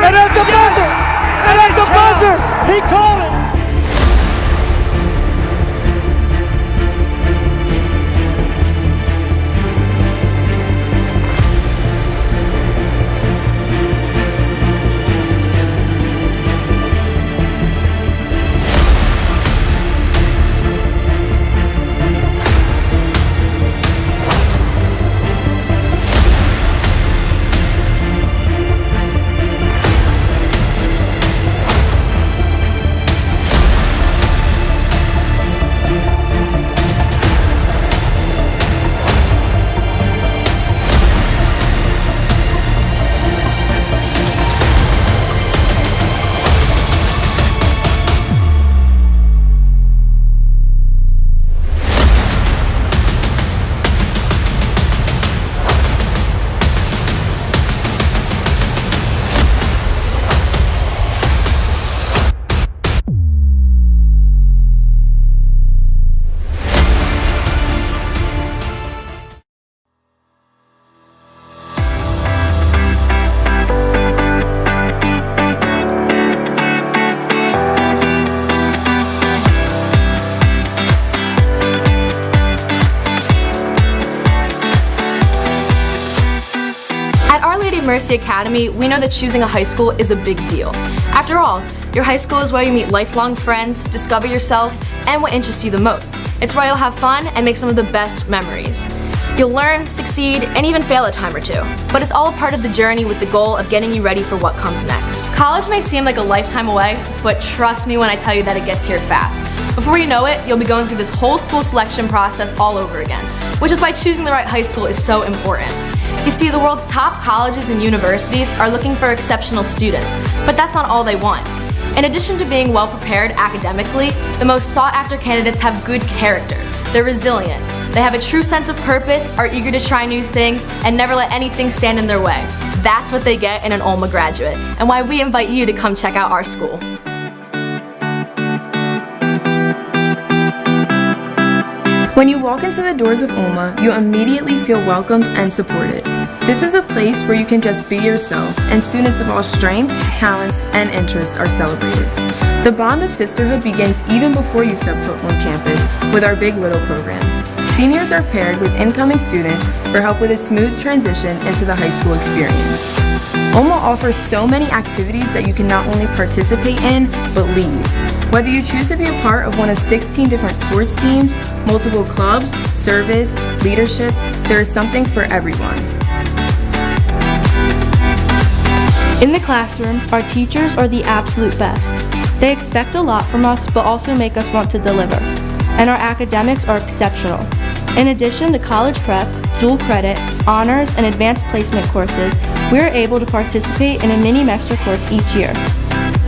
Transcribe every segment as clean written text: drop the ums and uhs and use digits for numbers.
And at the buzzer! And at the buzzer! He called it! Mercy Academy, we know that choosing a high school is a big deal. After all, your high school is where you meet lifelong friends, discover yourself, and what interests you the most. It's where you'll have fun and make some of the best memories. You'll learn, succeed, and even fail a time or two. But it's all a part of the journey with the goal of getting you ready for what comes next. College may seem like a lifetime away, but trust me when I tell you that it gets here fast. Before you know it, you'll be going through this whole school selection process all over again, which is why choosing the right high school is so important. You see, the world's top colleges and universities are looking for exceptional students, but that's not all they want. In addition to being well prepared academically, the most sought-after candidates have good character. They're resilient. They have a true sense of purpose, are eager to try new things, and never let anything stand in their way. That's what they get in an Olma graduate, and why we invite you to come check out our school. When you walk into the doors of Olma, you'll immediately feel welcomed and supported. This is a place where you can just be yourself, and students of all strengths, talents, and interests are celebrated. The bond of sisterhood begins even before you step foot on campus with our Big Little program. Seniors are paired with incoming students for help with a smooth transition into the high school experience. Olma offers so many activities that you can not only participate in, but lead. Whether you choose to be a part of one of 16 different sports teams, multiple clubs, service, leadership, there is something for everyone. In the classroom, our teachers are the absolute best. They expect a lot from us, but also make us want to deliver. And our academics are exceptional. In addition to college prep, dual credit, honors, and advanced placement courses, we are able to participate in a mini-master course each year.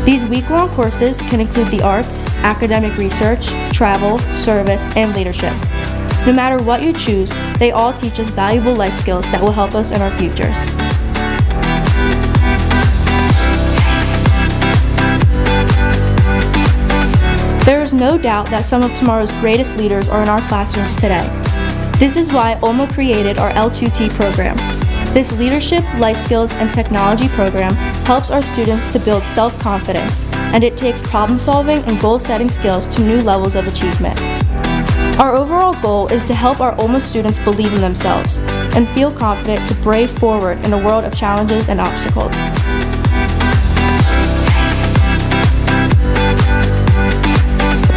These week-long courses can include the arts, academic research, travel, service, and leadership. No matter what you choose, they all teach us valuable life skills that will help us in our futures. There is no doubt that some of tomorrow's greatest leaders are in our classrooms today. This is why Olma created our L2T program. This leadership, life skills, and technology program helps our students to build self-confidence, and it takes problem-solving and goal-setting skills to new levels of achievement. Our overall goal is to help our Olma students believe in themselves and feel confident to brave forward in a world of challenges and obstacles.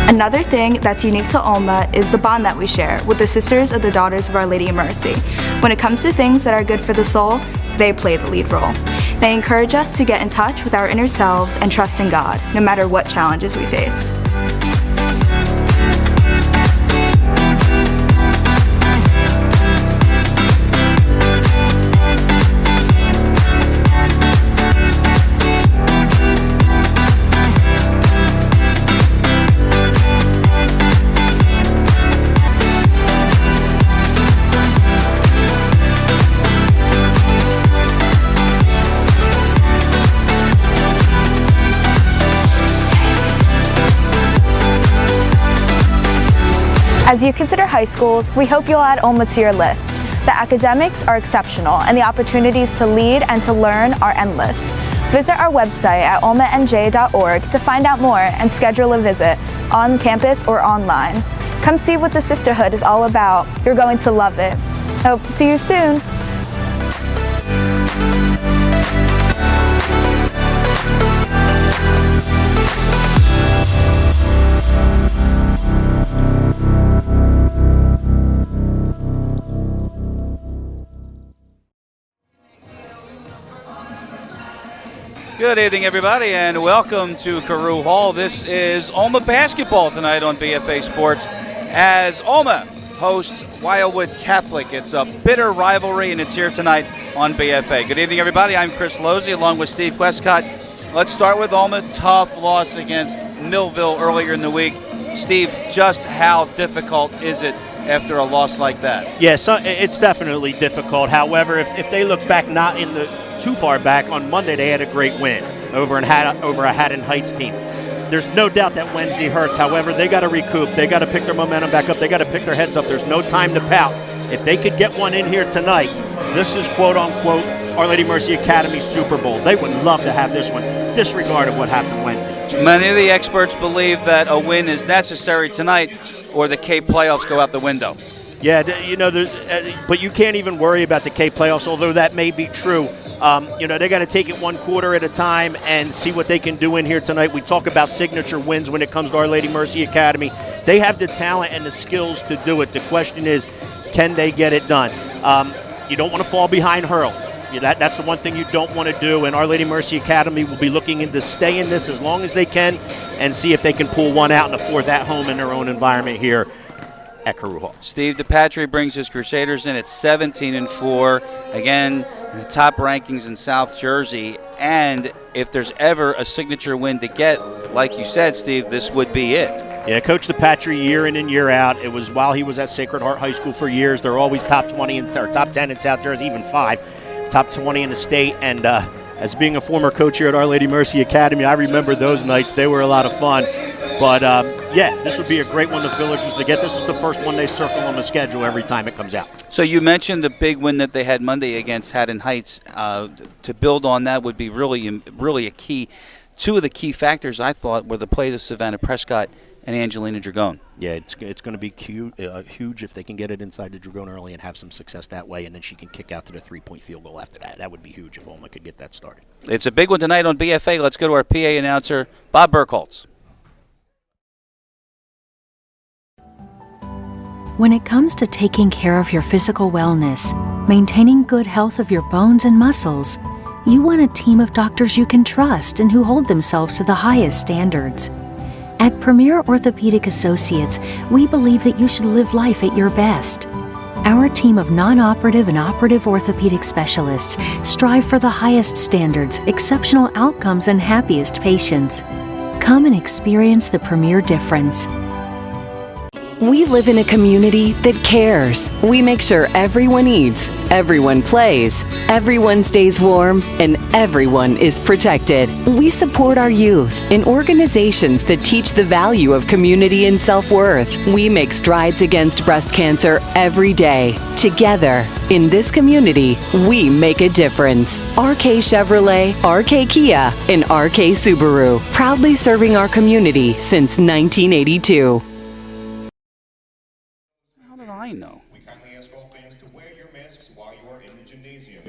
Another thing that's unique to Olma is the bond that we share with the Sisters of the Daughters of Our Lady of Mercy. When it comes to things that are good for the soul, they play the lead role. They encourage us to get in touch with our inner selves and trust in God, no matter what challenges we face. As you consider high schools, we hope you'll add Olma to your list. The academics are exceptional, and the opportunities to lead and to learn are endless. Visit our website at olmanj.org to find out more and schedule a visit on campus or online. Come see what the sisterhood is all about. You're going to love it. I hope to see you soon. Good evening, everybody, and welcome to Carew Hall. This is Olma basketball tonight on BFA Sports as Olma hosts Wildwood Catholic. It's a bitter rivalry, and it's here tonight on BFA. Good evening, everybody. I'm Chris Losey along with Steve Westcott. Let's start with Olma. Tough loss against Millville earlier in the week. Steve, just how difficult is it after a loss like that? Yes, it's definitely difficult. However, if they look back not in the too far back, on Monday they had a great win over a Haddon Heights team. There's no doubt that Wednesday hurts. However, they got to recoup. They got to pick their momentum back up. They got to pick their heads up. There's no time to pout. If they could get one in here tonight, this is quote-unquote Our Lady Mercy Academy Super Bowl. They would love to have this one, disregard of what happened Wednesday. Many of the experts believe that a win is necessary tonight or the Cape playoffs go out the window. Yeah, but you can't even worry about the Cape playoffs, although that may be true. They got to take it one quarter at a time and see what they can do in here tonight. We talk about signature wins when it comes to Our Lady Mercy Academy. They have the talent and the skills to do it. The question is, can they get it done? You don't want to fall behind Hurl. That's the one thing you don't want to do, and Our Lady Mercy Academy will be looking to stay in this as long as they can and see if they can pull one out in the fourth at home in their own environment here at Carew Hall. Steve DePatry brings his Crusaders in at 17-4. Again, the top rankings in South Jersey. And if there's ever a signature win to get, like you said, Steve, this would be it. Yeah, Coach DePatry year in and year out. It was while he was at Sacred Heart High School for years. They're always top 20 or top 10 in South Jersey, even 5, top 20 in the state. And as being a former coach here at Our Lady Mercy Academy, I remember those nights. They were a lot of fun. But, this would be a great one the Villagers to get. This is the first one they circle on the schedule every time it comes out. So you mentioned the big win that they had Monday against Haddon Heights. To build on that would be really a key. Two of the key factors, I thought, were the plays of Savannah Prescott and Angelina Dragone. Yeah, it's going to be huge if they can get it inside the Dragone early and have some success that way, and then she can kick out to the three-point field goal after that. That would be huge if Olma could get that started. It's a big one tonight on BFA. Let's go to our PA announcer, Bob Burkholz. When it comes to taking care of your physical wellness, maintaining good health of your bones and muscles, you want a team of doctors you can trust and who hold themselves to the highest standards. At Premier Orthopedic Associates, we believe that you should live life at your best. Our team of non-operative and operative orthopedic specialists strive for the highest standards, exceptional outcomes, and happiest patients. Come and experience the Premier difference. We live in a community that cares. We make sure everyone eats, everyone plays, everyone stays warm, and everyone is protected. We support our youth in organizations that teach the value of community and self-worth. We make strides against breast cancer every day. Together, in this community, we make a difference. RK Chevrolet, RK Kia, and RK Subaru, proudly serving our community since 1982. I know. We kindly ask all fans to wear your masks while you are in the gymnasium.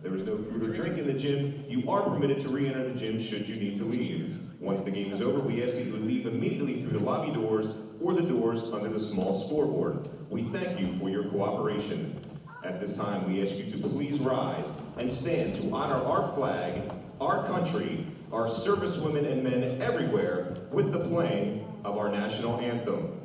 There is no food or drink in the gym. You are permitted to re-enter the gym should you need to leave. Once the game is over, we ask that you leave immediately through the lobby doors or the doors under the small scoreboard. We thank you for your cooperation. At this time, we ask you to please rise and stand to honor our flag, our country, our servicewomen and men everywhere with the playing of our national anthem.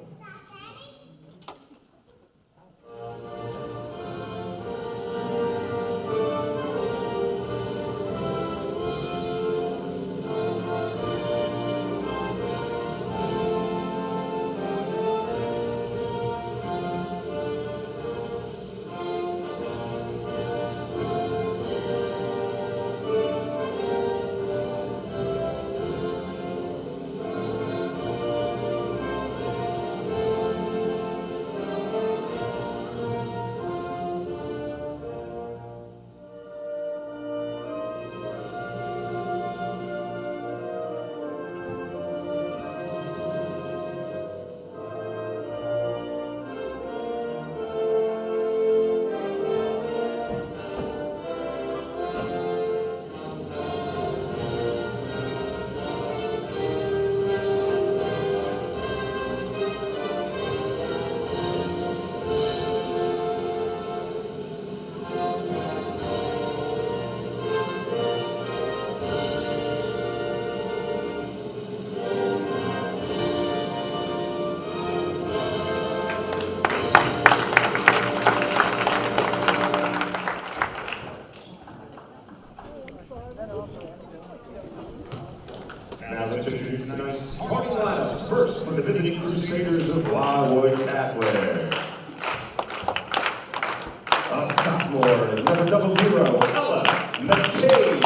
A sophomore, number 00, Ella McCabe.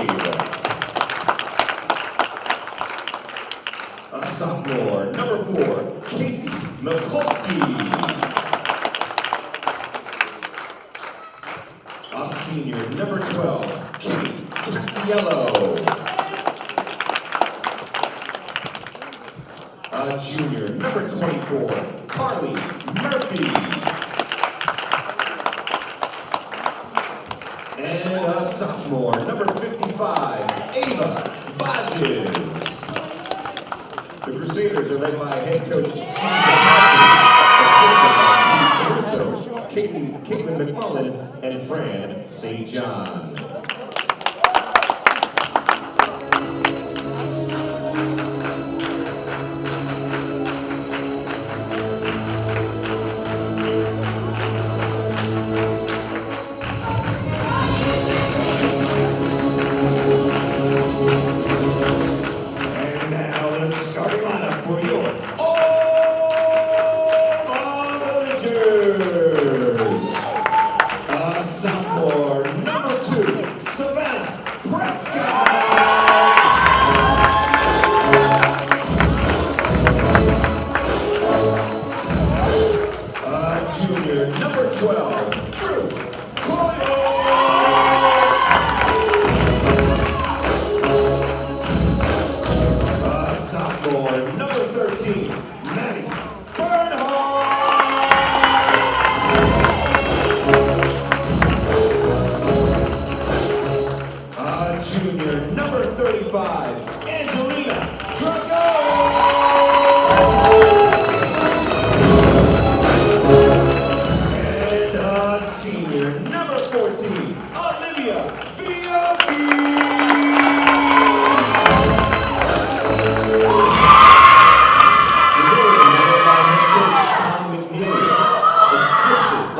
A sophomore, number 4, Casey Mikulski. A senior, number 12, Kitty Casiello. A junior, number 24, Carly Murphy. And a sophomore, number 55, Ava Vages. The Crusaders are led by head coach Steve DePatrick, assistant by Katie Caruso, Caitlin McMullen, and Fran St. John.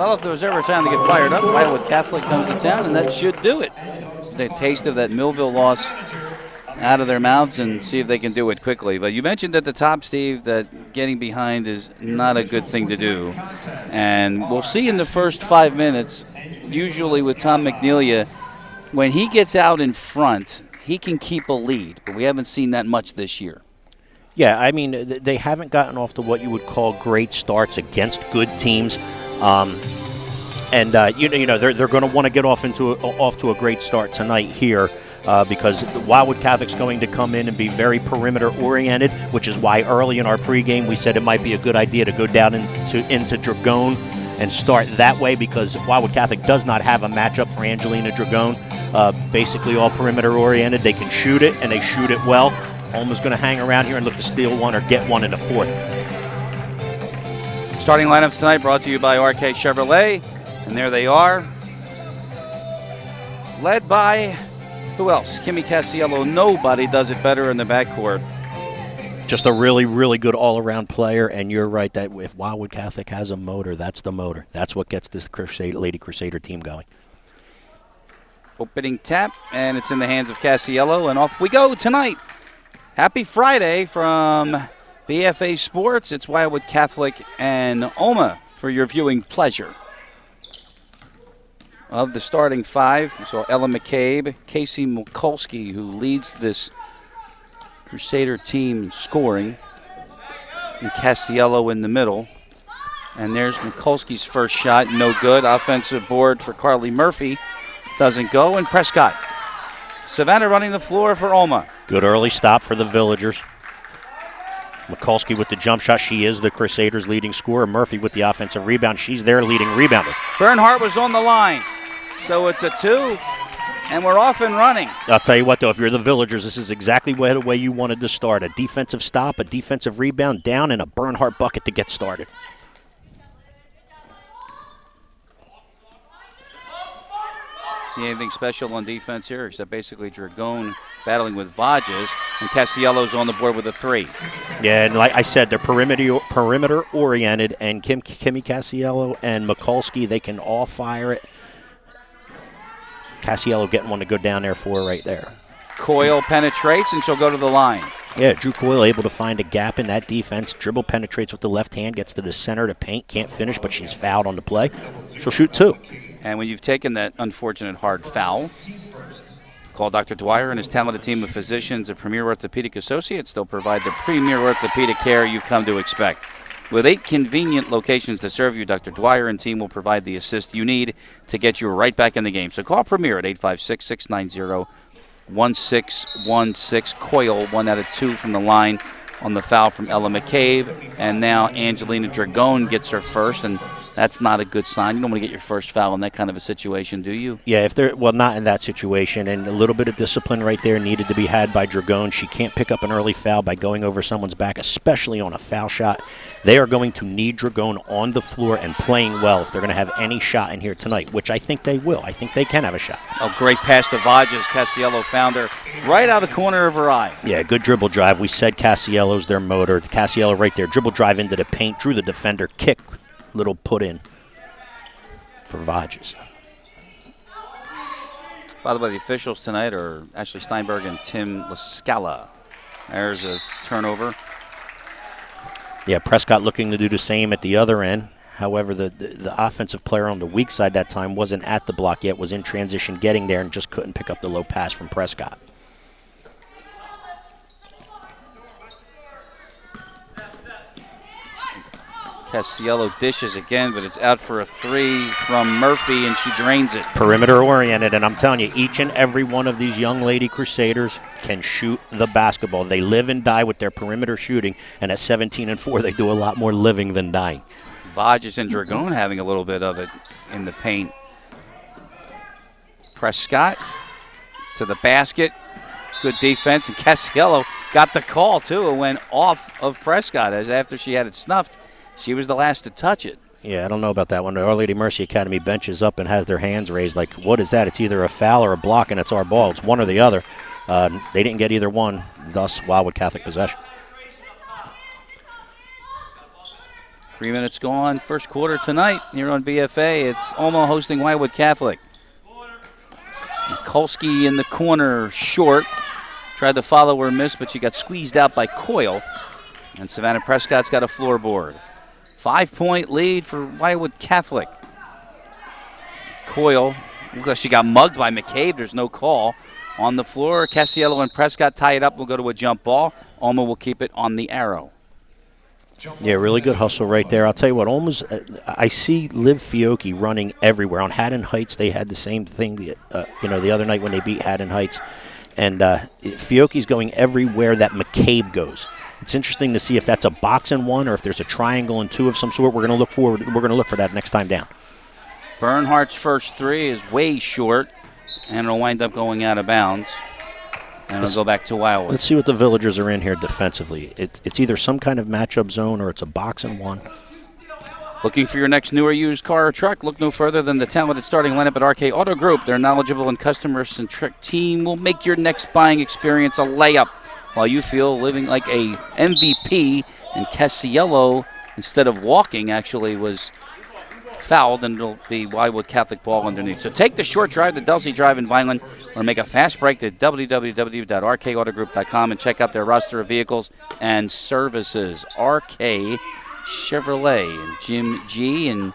If there was ever a time to get fired up, Wildwood Catholic comes to town, and that should do it. The taste of that Millville loss out of their mouths and see if they can do it quickly. But you mentioned at the top, Steve, that getting behind is not a good thing to do. And we'll see in the first 5 minutes, usually with Tom McNelia, when he gets out in front, he can keep a lead. But we haven't seen that much this year. Yeah, I mean, they haven't gotten off to what you would call great starts against good teams. And they're going to want to get off to a great start tonight here because Wildwood Catholic's going to come in and be very perimeter oriented, which is why early in our pregame we said it might be a good idea to go down into Dragon and start that way because Wildwood Catholic does not have a matchup for Angelina Dragon. Basically all perimeter oriented. They can shoot it and they shoot it well. Olma's going to hang around here and look to steal one or get one in the fourth. Starting lineups tonight brought to you by RK Chevrolet. And there they are. Led by, who else? Kimmy Casiello. Nobody does it better in the backcourt. Just a really, really good all-around player. And you're right that if Wildwood Catholic has a motor, that's the motor. That's what gets this Lady Crusader team going. Opening tap, and it's in the hands of Casiello. And off we go tonight. Happy Friday from BFA Sports. It's Wildwood Catholic and Olma for your viewing pleasure. Of the starting five, we saw Ella McCabe, Casey Mikulski, who leads this Crusader team in scoring, and Casiello in the middle. And there's Mikulski's first shot, no good. Offensive board for Carly Murphy, doesn't go. And Prescott. Savannah running the floor for Olma. Good early stop for the Villagers. Mikulski with the jump shot. She is the Crusaders' leading scorer. Murphy with the offensive rebound. She's their leading rebounder. Bernhardt was on the line. So it's a 2, and we're off and running. I'll tell you what, though, if you're the Villagers, this is exactly the way you wanted to start. A defensive stop, a defensive rebound down, and a Bernhardt bucket to get started. See anything special on defense here, except basically Dragon battling with Vages, and Casiello's on the board with a 3. Yeah, and like I said, they're perimeter-oriented, and Kimmy Casiello and Mikulski, they can all fire it. Casiello getting one to go down there for right there. Coyle penetrates, and she'll go to the line. Yeah, Drew Coyle able to find a gap in that defense. Dribble penetrates with the left hand, gets to the center to paint, can't finish, but she's fouled on the play. She'll shoot 2. And when you've taken that unfortunate hard foul, call Dr. Dwyer and his talented team of physicians at Premier Orthopedic Associates. They'll provide the premier orthopedic care you've come to expect. With 8 convenient locations to serve you, Dr. Dwyer and team will provide the assist you need to get you right back in the game. So call Premier at 856-690-1616. Coyle, 1 out of 2 from the line on the foul from Ella McCabe. And now Angelina Dragone gets her first, and that's not a good sign. You don't want to get your first foul in that kind of a situation, do you? Yeah, not in that situation, and a little bit of discipline right there needed to be had by Dragone. She can't pick up an early foul by going over someone's back, especially on a foul shot. They are going to need Dragone on the floor and playing well if they're going to have any shot in here tonight, which I think they will. I think they can have a shot. A great pass to Vages. Cassiello found her right out of the corner of her eye. Yeah, good dribble drive. We said Cassiello's their motor. Cassiello right there, dribble drive into the paint, drew the defender, kick, little put in for Vages. By the way, the officials tonight are Ashley Steinberg and Tim Lascala. There's a turnover. Yeah, Prescott looking to do the same at the other end. However, the offensive player on the weak side that time wasn't at the block yet, was in transition getting there and just couldn't pick up the low pass from Prescott. Cassiello dishes again, but it's out for a 3 from Murphy, and she drains it. Perimeter oriented, and I'm telling you, each and every one of these young lady Crusaders can shoot the basketball. They live and die with their perimeter shooting, and at 17-4, they do a lot more living than dying. Vages and Dragone having a little bit of it in the paint. Prescott to the basket. Good defense, and Cassiello got the call, too. It went off of Prescott as after she had it snuffed. She was the last to touch it. Yeah, I don't know about that one. The Our Lady Mercy Academy benches up and has their hands raised like, what is that? It's either a foul or a block, and it's our ball. It's one or the other. They didn't get either one, thus Wildwood Catholic possession. 3 minutes gone, first quarter tonight here on BFA. It's Olma hosting Wildwood Catholic. Mikulski in the corner, short. Tried to follow her, miss, but she got squeezed out by Coyle. And Savannah Prescott's got a floorboard. 5-point lead for Wildwood Catholic. Coyle, she got mugged by McCabe. There's no call. On the floor, Cassiello and Prescott tie it up. We'll go to a jump ball. Olma will keep it on the arrow. Yeah, really good hustle right there. I'll tell you what, Olma's, I see Liv Fiocchi running everywhere. On Haddon Heights, they had the same thing the other night when they beat Haddon Heights. And Fiocchi's going everywhere that McCabe goes. It's interesting to see if that's a box and one or if there's a triangle and two of some sort. We're going to look for that next time down. Bernhardt's first 3 is way short, and it'll wind up going out of bounds. And it'll go back to Wildwood. Let's see what the Villagers are in here defensively. It's either some kind of matchup zone or it's a box and one. Looking for your next new or used car or truck? Look no further than the talented starting lineup at RK Auto Group. Their knowledgeable and customer-centric team will make your next buying experience a layup while you feel living like a MVP. And Cassiello, instead of walking, actually was fouled, and it'll be Wildwood Catholic ball underneath. So take the short drive to Delsey Drive in Vineland or make a fast break to www.rkautogroup.com and check out their roster of vehicles and services. RK Chevrolet and Jim G. And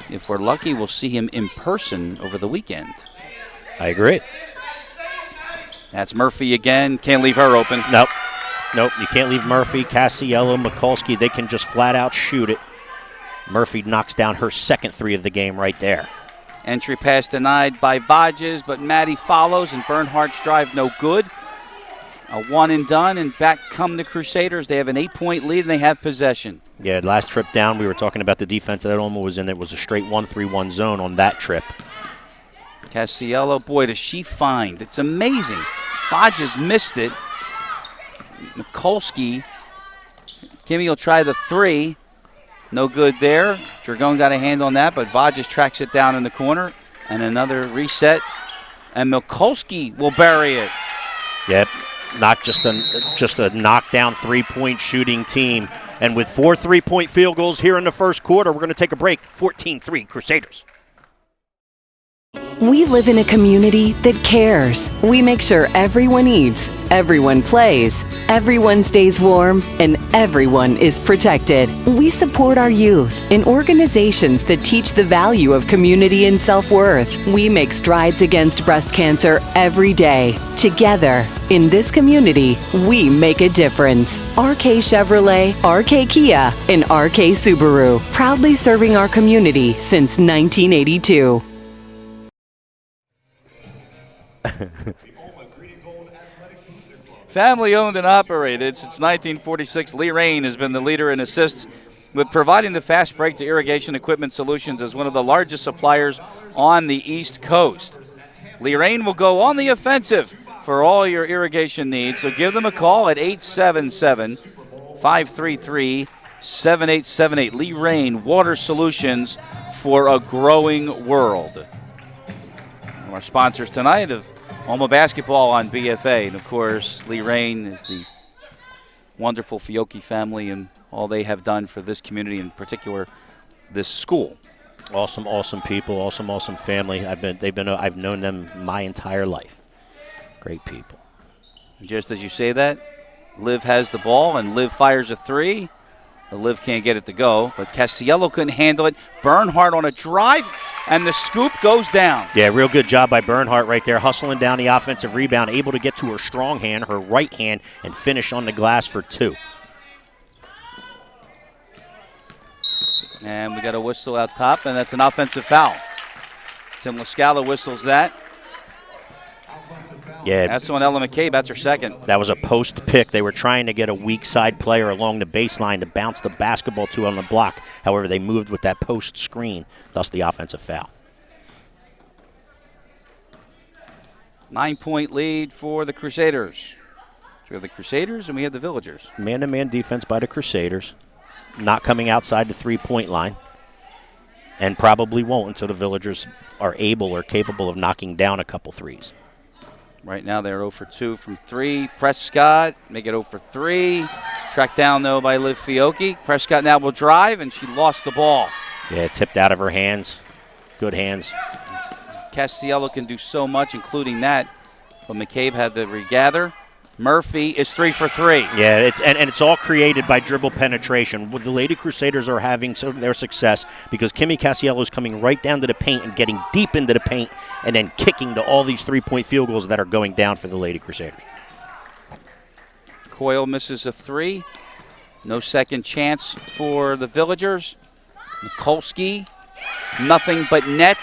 if we're lucky, we'll see him in person over the weekend. I agree. That's Murphy again. Can't leave her open. Nope, you can't leave Murphy, Cassiello, Mikulski. They can just flat out shoot it. Murphy knocks down her second 3 of the game right there. Entry pass denied by Vages, but Maddie follows, and Bernhardt's drive no good. A one and done, and back come the Crusaders. They have an 8-point lead, and they have possession. Yeah, last trip down, we were talking about the defense that Olma was in. It was a straight 1-3-1 zone on that trip. Cassiello, boy, does she find. It's amazing. Vages missed it. Mikulski. Kimmy will try the 3. No good there. Dragone got a hand on that, but Vages tracks it down in the corner. And another reset. And Mikulski will bury it. Yep, not just a knockdown 3-point shooting team. And with 4 3-point field goals here in the first quarter, we're going to take a break. 14-3 Crusaders. We live in a community that cares. We make sure everyone eats, everyone plays, everyone stays warm, and everyone is protected. We support our youth in organizations that teach the value of community and self-worth. We make strides against breast cancer every day. Together, in this community, we make a difference. RK Chevrolet, RK Kia, and RK Subaru, proudly serving our community since 1982. Family owned and operated since 1946, Lee Rain has been the leader in assists with providing the fast break to irrigation equipment solutions as one of the largest suppliers on the East Coast. Lee Rain will go on the offensive for all your irrigation needs, so give them a call at 877-533-7878. Lee Rain, water solutions for a growing world. Our sponsors tonight of Olma basketball on BFA. And, of course, Lee Rain is the wonderful Fiocchi family and all they have done for this community, in particular this school. Awesome, awesome people, awesome family. I've known them my entire life. Great people. And just as you say that, Liv has the ball and Liv fires a three. The Liv can't get it to go, but Casiello couldn't handle it. Bernhardt on a drive, and the scoop goes down. Yeah, real good job by Bernhardt right there, hustling down the offensive rebound, able to get to her strong hand, her right hand, and finish on the glass for two. And we got a whistle out top, and that's an offensive foul. Tim Lascala whistles that. Yeah, that's on Ella McCabe. That's her second. That was a post pick. They were trying to get a weak side player along the baseline to bounce the basketball to on the block. However, they moved with that post screen, thus the offensive foul. 9-point lead for the Crusaders. So we have the Crusaders and we have the Villagers. Man-to-man defense by the Crusaders. Not coming outside the three-point line. And probably won't until the Villagers are able or capable of knocking down a couple threes. Right now they're 0 for 2 from 3. Prescott make it 0 for 3. Tracked down, though, by Liv Fiocchi. Prescott now will drive, and she lost the ball. Yeah, tipped out of her hands. Good hands. Castiello can do so much, including that. But McCabe had to regather. Murphy is 3 for 3. Yeah, it's all created by dribble penetration. The Lady Crusaders are having their success because Kimmy Casiello is coming right down to the paint and getting deep into the paint and then kicking to all these three-point field goals that are going down for the Lady Crusaders. Coyle misses a 3. No second chance for the Villagers. Mikulski, nothing but net.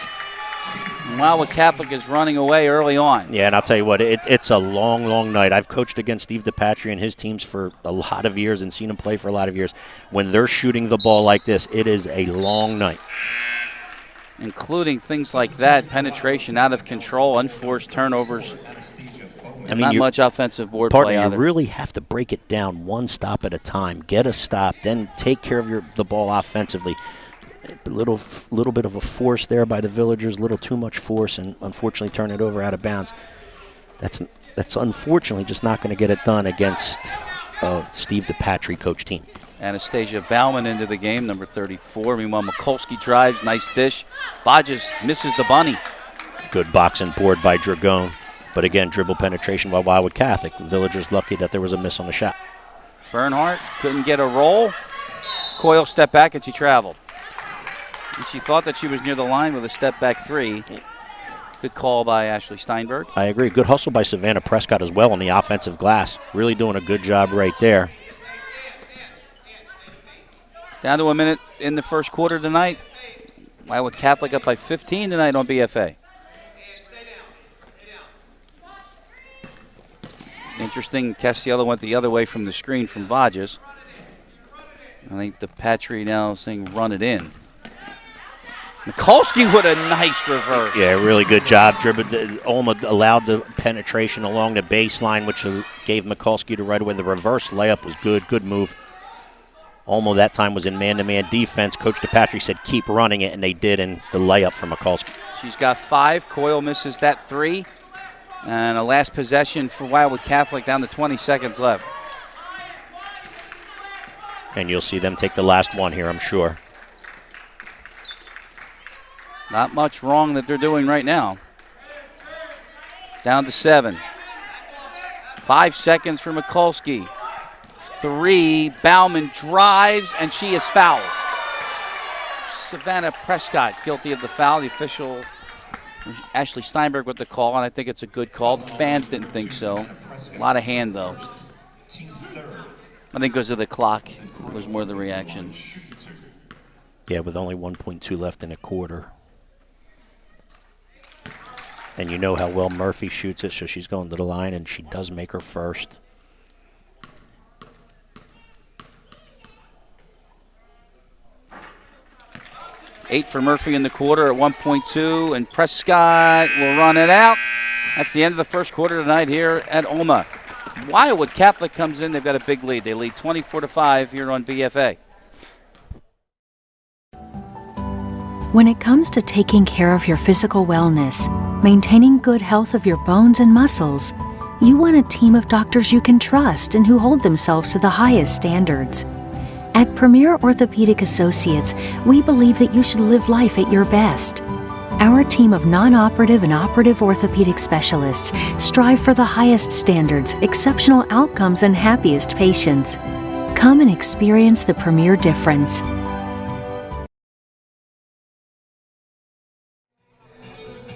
Wildwood Catholic is running away early on. Yeah, and I'll tell you what, it's a long, long night. I've coached against Steve DePatry and his teams for a lot of years and seen him play for a lot of years. When they're shooting the ball like this, it is a long night. Including things like that, penetration out of control, unforced turnovers, and not much offensive board play either. You really have to break it down one stop at a time. Get a stop, then take care of the ball offensively. A little bit of a force there by the Villagers, a little too much force, and unfortunately turn it over out of bounds. That's unfortunately just not going to get it done against Steve DePatry coach team. Anastasia Bauman into the game, number 34. Meanwhile, Mikulski drives, nice dish. Vajas misses the bunny. Good boxing board by Dragone, but again, dribble penetration by Wildwood Catholic. The Villagers lucky that there was a miss on the shot. Bernhardt couldn't get a roll. Coyle stepped back and she traveled. And she thought that she was near the line with a step-back 3. Good call by Ashley Steinberg. I agree. Good hustle by Savannah Prescott as well on the offensive glass. Really doing a good job right there. Down to a minute in the first quarter tonight. Wildwood Catholic up by 15 tonight on BFA. Interesting, Castiello went the other way from the screen from Vajas. I think DePatry now saying run it in. Mikulski with a nice reverse. Yeah, really good job. Olma allowed the penetration along the baseline, which gave Mikulski to right away. The reverse layup was good. Good move. Olma that time was in man-to-man defense. Coach DePatry said keep running it, and they did, and the layup from Mikulski. She's got 5. Coyle misses that 3. And a last possession for Wildwood Catholic down to 20 seconds left. And you'll see them take the last one here, I'm sure. Not much wrong that they're doing right now. Down to 7. 5 seconds for Mikulski. 3. Bauman drives, and she is fouled. Savannah Prescott guilty of the foul. The official, Ashley Steinberg, with the call, and I think it's a good call. The fans didn't think so. A lot of hand, though. I think because of the clock was more the reaction. Yeah, with only 1.2 left in a quarter. And you know how well Murphy shoots it, so she's going to the line, and she does make her first. Eight for Murphy in the quarter at 1.2, and Prescott will run it out. That's the end of the first quarter tonight here at Olma. Wildwood Catholic comes in. They've got a big lead. They lead 24-5 here on BFA. When it comes to taking care of your physical wellness, maintaining good health of your bones and muscles, you want a team of doctors you can trust and who hold themselves to the highest standards. At Premier Orthopedic Associates, we believe that you should live life at your best. Our team of non-operative and operative orthopedic specialists strive for the highest standards, exceptional outcomes, and happiest patients. Come and experience the Premier difference.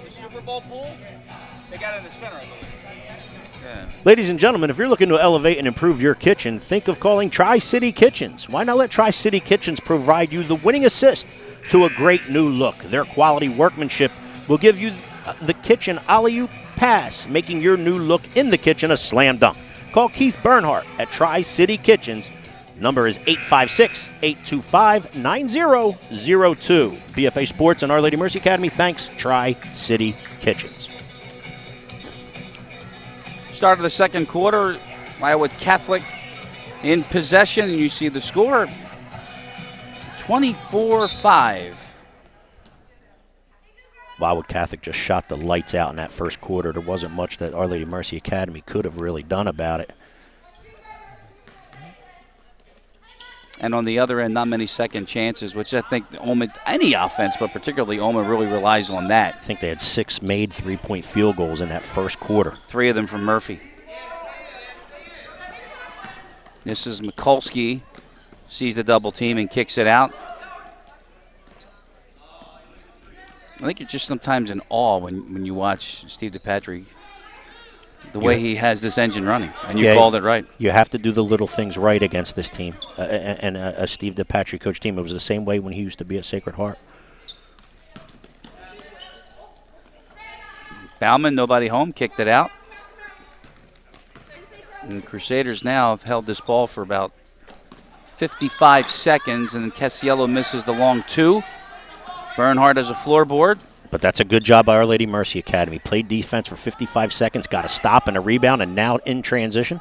The Super Bowl pool, they got it in the center, I believe. Yeah. Ladies and gentlemen, if you're looking to elevate and improve your kitchen, think of calling Tri-City Kitchens. Why not let Tri-City Kitchens provide you the winning assist to a great new look? Their quality workmanship will give you the kitchen alley-oop pass, making your new look in the kitchen a slam dunk. Call Keith Bernhardt at Tri-City Kitchens. Number is 856-825-9002. BFA Sports and Our Lady Mercy Academy thanks Tri-City Kitchens. Start of the second quarter, Wildwood Catholic in possession, and you see the score, 24-5. Wildwood Catholic just shot the lights out in that first quarter. There wasn't much that Our Lady Mercy Academy could have really done about it. And on the other end, not many second chances, which I think Olma, any offense, but particularly Olma, really relies on that. I think they had 6 made three-point field goals in that first quarter. 3 of them from Murphy. This is Mikulski, sees the double team and kicks it out. I think you're just sometimes in awe when you watch Steve DePatry, the way he has this engine running, and you called it right. You have to do the little things right against this team, and a Steve DePatry coach team. It was the same way when he used to be at Sacred Heart. Bauman, nobody home, kicked it out. And the Crusaders now have held this ball for about 55 seconds, and then Casiello misses the long 2. Bernhardt has a floorboard. But that's a good job by Our Lady Mercy Academy. Played defense for 55 seconds, got a stop and a rebound, and now in transition.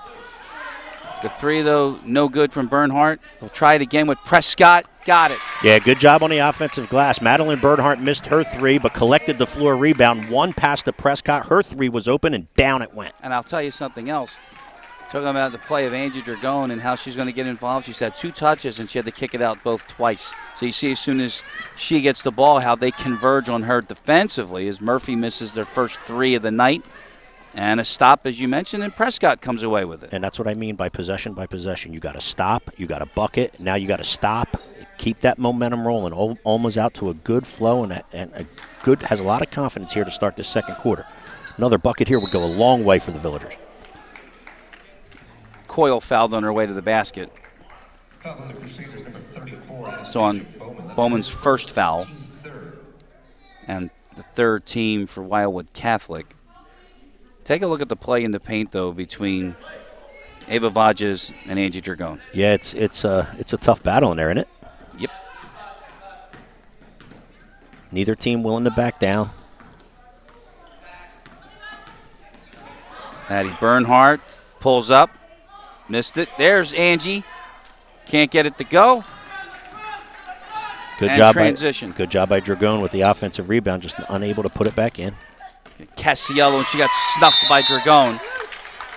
The 3, though, no good from Bernhardt. They'll try it again with Prescott. Got it. Yeah, good job on the offensive glass. Madeline Bernhardt missed her 3, but collected the floor rebound. 1 pass to Prescott. Her 3 was open, and down it went. And I'll tell you something else. Talking about the play of Angie Dragone and how she's going to get involved. She's had 2 touches, and she had to kick it out both twice. So you see as soon as she gets the ball how they converge on her defensively as Murphy misses their first 3 of the night. And a stop, as you mentioned, and Prescott comes away with it. And that's what I mean by possession by possession. You got to stop, you got to bucket, now you got to stop, keep that momentum rolling. Olma's out to a good flow and a good has a lot of confidence here to start this second quarter. Another bucket here would go a long way for the Villagers. Coyle fouled on her way to the basket. So on Bowman's first foul, and the 3rd team for Wildwood Catholic. Take a look at the play in the paint, though, between Ava Vages and Angie Dragone. Yeah, it's a tough battle in there, isn't it? Yep. Neither team willing to back down. Maddie Bernhardt pulls up. Missed it. There's Angie. Can't get it to go. Good job by Dragone with the offensive rebound, just unable to put it back in. Casiello, and she got snuffed by Dragone.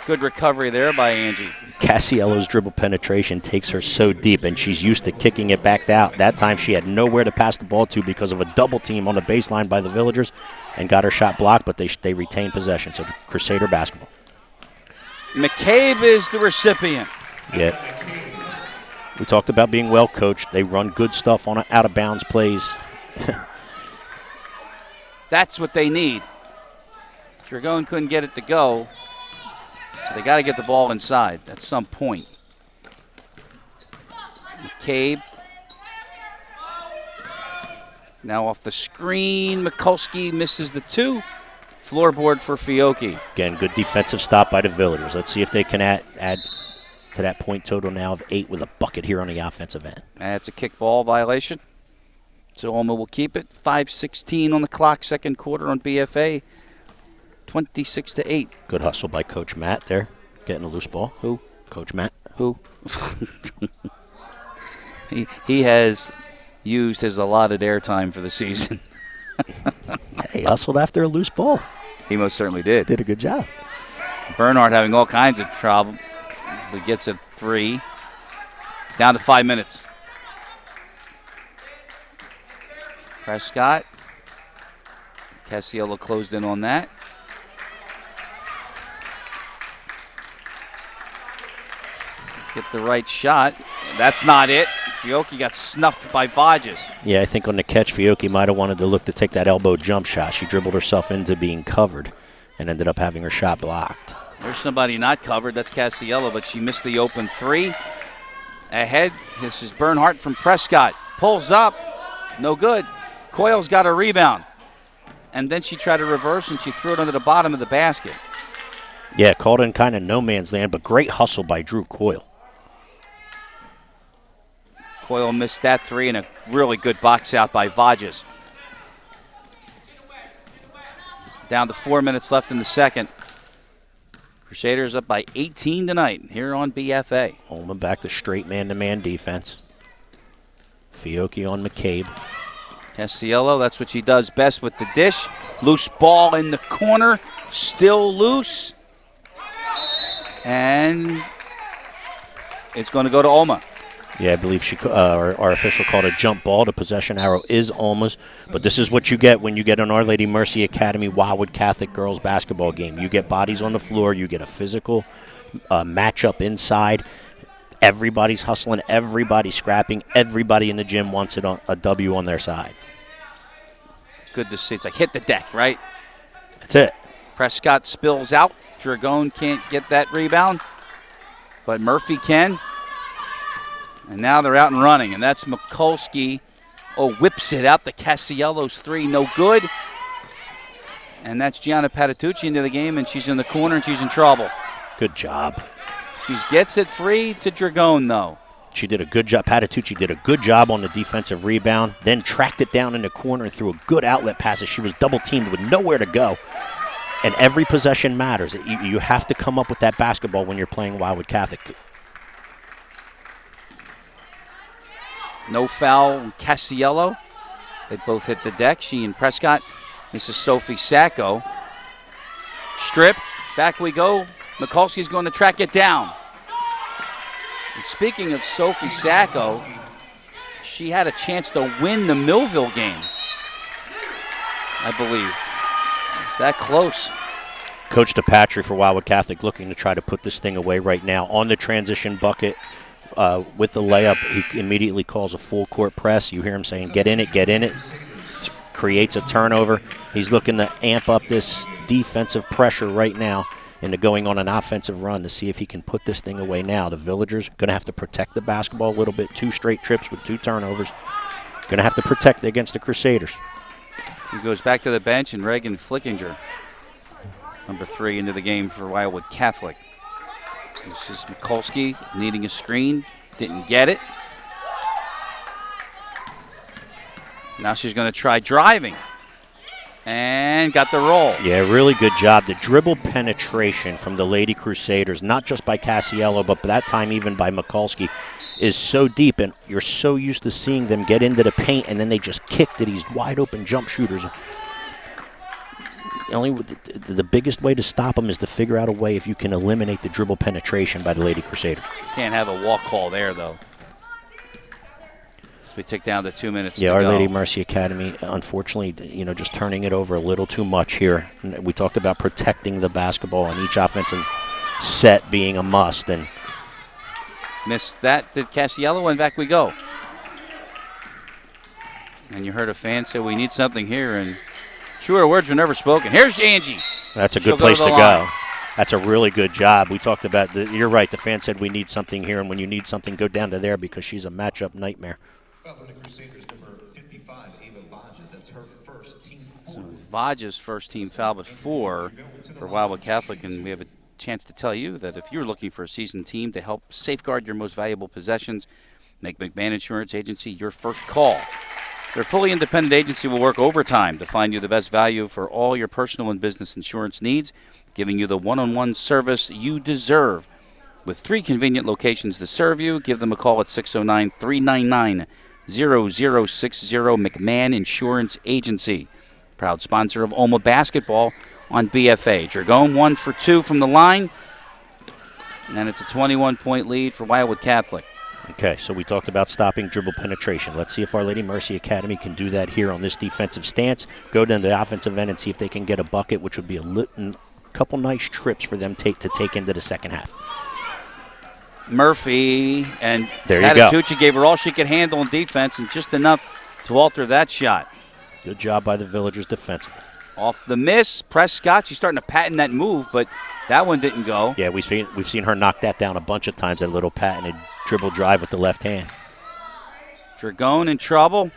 Good recovery there by Angie. Cassiello's dribble penetration takes her so deep, and she's used to kicking it back out. That time she had nowhere to pass the ball to because of a double team on the baseline by the Villagers and got her shot blocked, but they retained possession. So Crusader basketball. McCabe is the recipient. Yeah. We talked about being well coached. They run good stuff on out of bounds plays. That's what they need. Dragone couldn't get it to go. They got to get the ball inside at some point. McCabe. Now off the screen. Mikulski misses the 2. Floorboard for Fiocchi. Again, good defensive stop by the Villagers. Let's see if they can add to that point total now of 8 with a bucket here on the offensive end. That's a kickball violation. So Olma will keep it. 5:16 on the clock, second quarter on BFA. 26-8. Good hustle by Coach Matt there, getting a loose ball. Who? Coach Matt. Who? he has used his allotted airtime for the season. He hustled after a loose ball. He most certainly did. Did a good job. Bernhardt having all kinds of trouble. But gets a 3. Down to 5 minutes. Prescott. Cassiello closed in on that. Get the right shot. That's not it. Fiocchi got snuffed by Vodges. Yeah, I think on the catch, Fiocchi might have wanted to look to take that elbow jump shot. She dribbled herself into being covered and ended up having her shot blocked. There's somebody not covered. That's Cassiello, but she missed the open 3. Ahead, this is Bernhardt from Prescott. Pulls up. No good. Coyle's got a rebound. And then she tried to reverse, and she threw it under the bottom of the basket. Yeah, caught in kind of no man's land, but great hustle by Drew Coyle. Coyle missed that 3, and a really good box out by Vodges. Down to 4 minutes left in the second. Crusaders up by 18 tonight here on BFA. Olma back to straight man-to-man defense. Fiocchi on McCabe. Cassiello, that's what she does best with the dish. Loose ball in the corner, still loose. And it's going to go to Olma. Yeah, I believe our official called a jump ball. The possession arrow is Olma's. But this is what you get when you get an Our Lady Mercy Academy Wildwood Catholic girls basketball game. You get bodies on the floor. You get a physical matchup inside. Everybody's hustling. Everybody's scrapping. Everybody in the gym wants a W on their side. Good to see. It's like hit the deck, right? That's it. Prescott spills out. Dragone can't get that rebound, but Murphy can. And now they're out and running, and that's Mikulski. Oh, whips it out to Cassiello's 3, no good. And that's Gianna Patitucci into the game, and she's in the corner, and she's in trouble. Good job. She gets it free to Dragone, though. She did a good job. Patitucci did a good job on the defensive rebound, then tracked it down in the corner and threw a good outlet pass as she was double-teamed with nowhere to go. And every possession matters. You have to come up with that basketball when you're playing Wildwood Catholic. No foul on Cassiello. They both hit the deck, she and Prescott. This is Sophie Sacco. Stripped. Back we go. Mikulski's going to track it down. And speaking of Sophie Sacco, she had a chance to win the Millville game, I believe. It's that close. Coach DePatry for Wildwood Catholic looking to try to put this thing away right now. On the transition bucket with the layup, he immediately calls a full court press. You hear him saying, get in it, get in it. Creates a turnover. He's looking to amp up this defensive pressure right now into going on an offensive run to see if he can put this thing away now. The Villagers going to have to protect the basketball a little bit. 2 straight trips with 2 turnovers. Going to have to protect it against the Crusaders. He goes back to the bench, and Reagan Flickinger, number 3 into the game for Wildwood Catholic. This is Mikulski needing a screen. Didn't get it. Now she's going to try driving. And got the roll. Yeah, really good job. The dribble penetration from the Lady Crusaders, not just by Cassiello, but that time even by Mikulski, is so deep, and you're so used to seeing them get into the paint, and then they just kick to these wide-open jump shooters. the biggest way to stop them is to figure out a way if you can eliminate the dribble penetration by the Lady Crusader. Can't have a walk call there, though. We tick down to 2 minutes to go. Yeah, Our Lady Mercy Academy, unfortunately, just turning it over a little too much here. We talked about protecting the basketball and each offensive set being a must. And missed that. Did Cassiello, and back we go. And you heard a fan say, we need something here, and truer words were never spoken. Here's Angie. That's a good place to go. That's a really good job. We talked about, you're right, the fan said we need something here, and when you need something, go down to there because she's a matchup nightmare. Crusaders number 55, Ava Vages. That's her first team foul. So Vages' first team foul, but 4 for Wildwood Catholic, and we have a chance to tell you that if you're looking for a seasoned team to help safeguard your most valuable possessions, make McMahon Insurance Agency your first call. Their fully independent agency will work overtime to find you the best value for all your personal and business insurance needs, giving you the one-on-one service you deserve. With 3 convenient locations to serve you, give them a call at 609-399-0060, McMahon Insurance Agency. Proud sponsor of Olma basketball on BFA. Dragone 1 for 2 from the line, and it's a 21-point lead for Wildwood Catholic. Okay, so we talked about stopping dribble penetration. Let's see if Our Lady Mercy Academy can do that here on this defensive stance. Go down to the offensive end and see if they can get a bucket, which would be a couple nice trips for them to take into the second half. Murphy and Patitucci gave her all she could handle in defense and just enough to alter that shot. Good job by the Villagers defensively. Off the miss, Prescott, she's starting to patent that move, but that one didn't go. Yeah, we've seen her knock that down a bunch of times, that little patented dribble drive with the left hand. Dragone in trouble.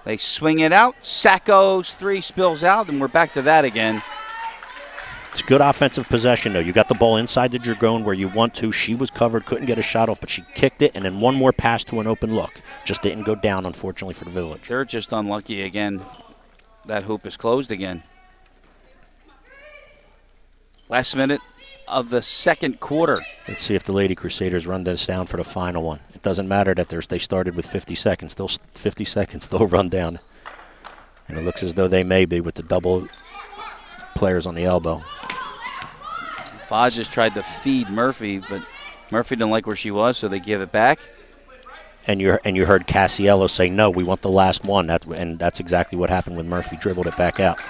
They swing it out. Sacco's 3 spills out, and we're back to that again. It's good offensive possession, though. You got the ball inside the Dragone where you want to. She was covered, couldn't get a shot off, but she kicked it, and then one more pass to an open look. Just didn't go down, unfortunately, for the Village. They're just unlucky again. That hoop is closed again. Last minute of the second quarter. Let's see if the Lady Crusaders run this down for the final one. It doesn't matter that they started with 50 seconds. 50 seconds, they'll run down. And it looks as though they may be with the double players on the elbow. Vages tried to feed Murphy, but Murphy didn't like where she was, so they give it back. And you heard Cassiello say, no, we want the last one. And that's exactly what happened when Murphy dribbled it back out.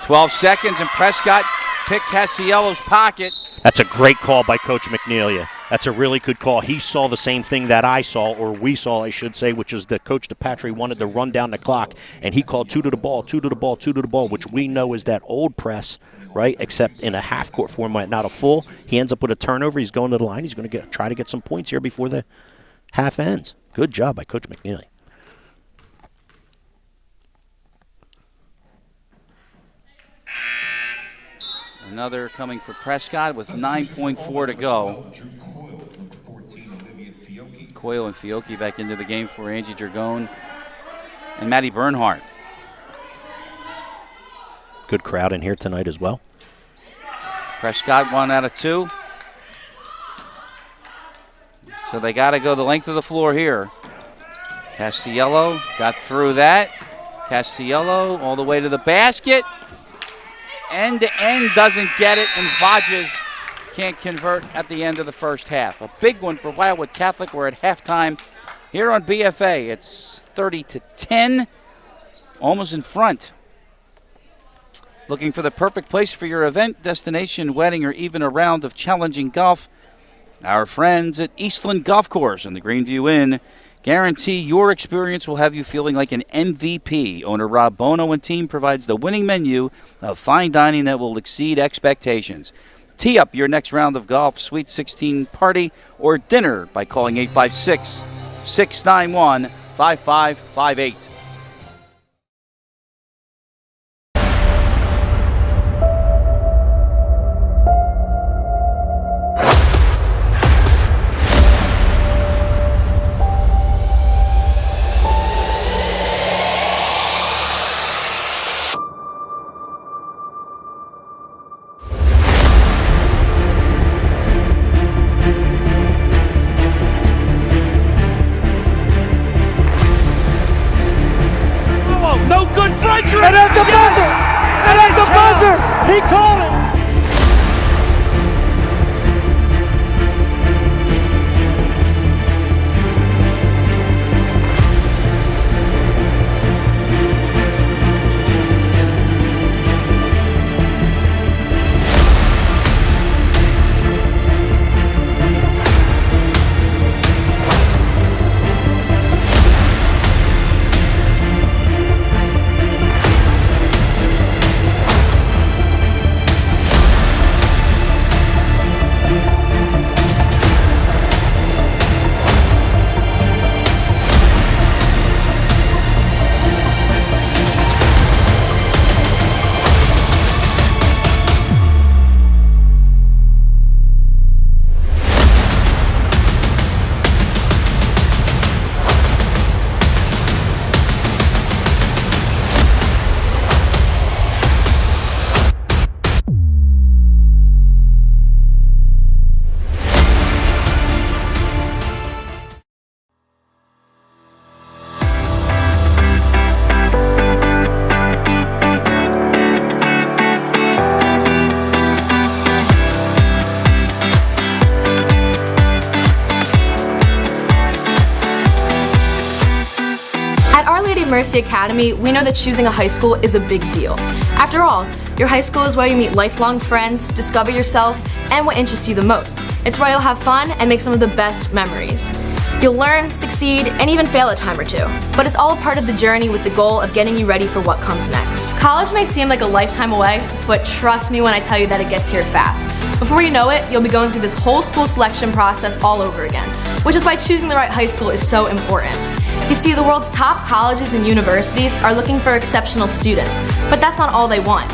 12 seconds, and Prescott picked Cassiello's pocket. That's a great call by Coach McNelia. That's a really good call. He saw the same thing that I saw, or we saw, I should say, which is that Coach DePatry wanted to run down the clock, and he called 2 to the ball, 2 to the ball, 2 to the ball, which we know is that old press, right, except in a half-court format, not a full. He ends up with a turnover. He's going to the line. He's going to try to get some points here before the half ends. Good job by Coach McNeely. Another coming for Prescott with 9.4 to go. Coyle and Fiocchi back into the game for Angie Dragone and Maddie Bernhardt. Good crowd in here tonight as well. Prescott 1 out of 2. So they got to go the length of the floor here. Castiello got through that. Castiello all the way to the basket. End to end, doesn't get it, and Vages can't convert at the end of the first half. A big one for Wildwood Catholic. We're at halftime here on BFA. It's 30-10, almost in front. Looking for the perfect place for your event, destination, wedding, or even a round of challenging golf? Our friends at Eastland Golf Course and the Greenview Inn guarantee your experience will have you feeling like an MVP. Owner Rob Bono and team provides the winning menu of fine dining that will exceed expectations. Tee up your next round of golf, Sweet 16 party, or dinner by calling 856-691-5558. good Frederick! And at the buzzer! And at the buzzer! He called it! Mercy Academy, we know that choosing a high school is a big deal. After all, your high school is where you meet lifelong friends, discover yourself, and what interests you the most. It's where you'll have fun and make some of the best memories. You'll learn, succeed, and even fail a time or two. But it's all a part of the journey with the goal of getting you ready for what comes next. College may seem like a lifetime away, but trust me when I tell you that it gets here fast. Before you know it, you'll be going through this whole school selection process all over again, which is why choosing the right high school is so important. You see, the world's top colleges and universities are looking for exceptional students, but that's not all they want.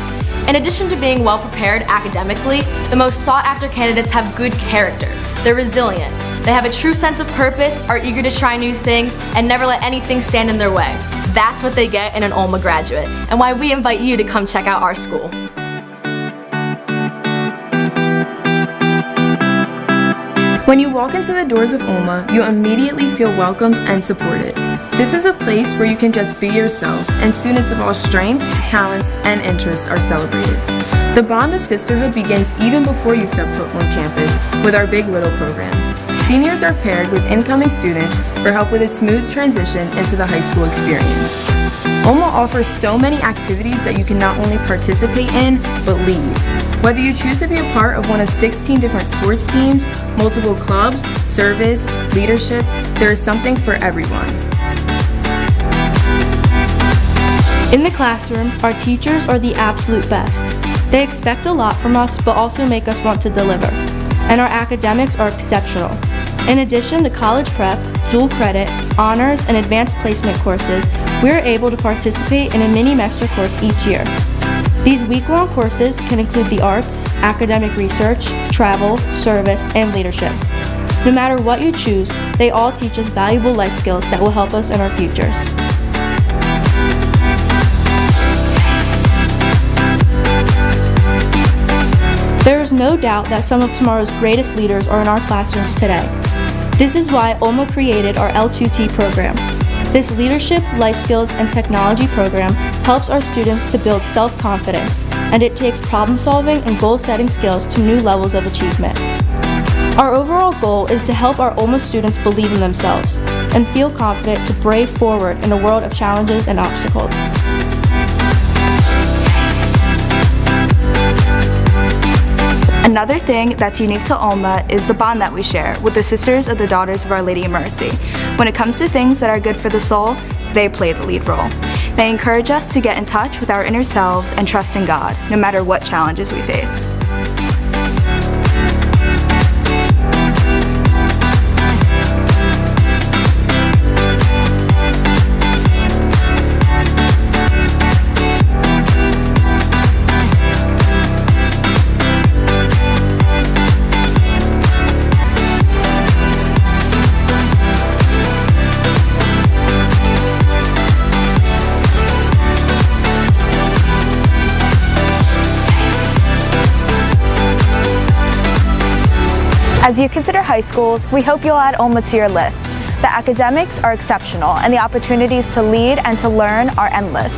In addition to being well prepared academically, the most sought after candidates have good character. They're resilient. They have a true sense of purpose, are eager to try new things, and never let anything stand in their way. That's what they get in an Olma graduate, and why we invite you to come check out our school. When you walk into the doors of Olma, you'll immediately feel welcomed and supported. This is a place where you can just be yourself, and students of all strengths, talents, and interests are celebrated. The bond of sisterhood begins even before you step foot on campus with our Big Little program. Seniors are paired with incoming students for help with a smooth transition into the high school experience. Olma offers so many activities that you can not only participate in, but lead. Whether you choose to be a part of one of 16 different sports teams, multiple clubs, service, leadership, there is something for everyone. In the classroom, our teachers are the absolute best. They expect a lot from us, but also make us want to deliver. And our academics are exceptional. In addition to college prep, dual credit, honors, and advanced placement courses, we are able to participate in a mini master course each year. These week-long courses can include the arts, academic research, travel, service, and leadership. No matter what you choose, they all teach us valuable life skills that will help us in our futures. There is no doubt that some of tomorrow's greatest leaders are in our classrooms today. This is why Olma created our L2T program. This leadership, life skills, and technology program helps our students to build self-confidence, and it takes problem-solving and goal-setting skills to new levels of achievement. Our overall goal is to help our Olma students believe in themselves and feel confident to brave forward in a world of challenges and obstacles. Another thing that's unique to Olma is the bond that we share with the Sisters of the Daughters of Our Lady of Mercy. When it comes to things that are good for the soul, they play the lead role. They encourage us to get in touch with our inner selves and trust in God, no matter what challenges we face. As you consider high schools, we hope you'll add Olma to your list. The academics are exceptional, and the opportunities to lead and to learn are endless.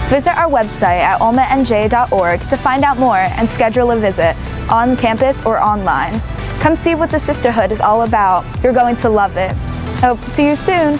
Visit our website at olmanj.org to find out more and schedule a visit on campus or online. Come see what the sisterhood is all about. You're going to love it. I hope to see you soon.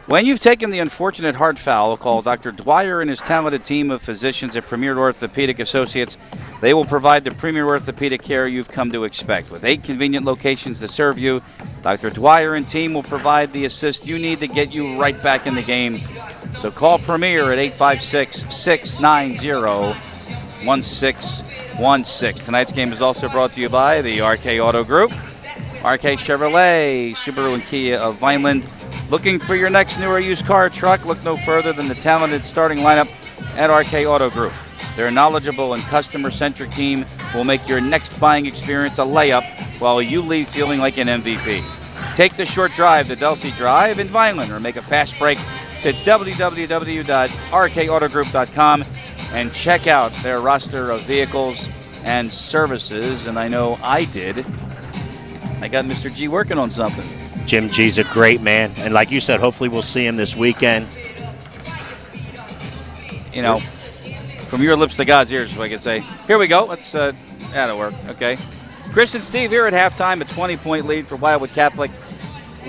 When you've taken the unfortunate hard foul, call Dr. Dwyer and his talented team of physicians at Premier Orthopedic Associates. They will provide the premier orthopedic care you've come to expect. With 8 convenient locations to serve you, Dr. Dwyer and team will provide the assist you need to get you right back in the game. So call Premier at 856-690-1616. Tonight's game is also brought to you by the RK Auto Group, RK Chevrolet, Subaru and Kia of Vineland. Looking for your next new or used car or truck? Look no further than the talented starting lineup at RK Auto Group. Their knowledgeable and customer-centric team will make your next buying experience a layup while you leave feeling like an MVP. Take the short drive to Delsey Drive in Vineland or make a fast break to www.rkautogroup.com and check out their roster of vehicles and services. And I know I did. I got Mr. G working on something. Jim G's a great man, and like you said, hopefully we'll see him this weekend. You know, from your lips to God's ears, if I could say. Here we go. Let's, that'll work. Okay. Chris and Steve here at halftime, a 20-point lead for Wildwood Catholic.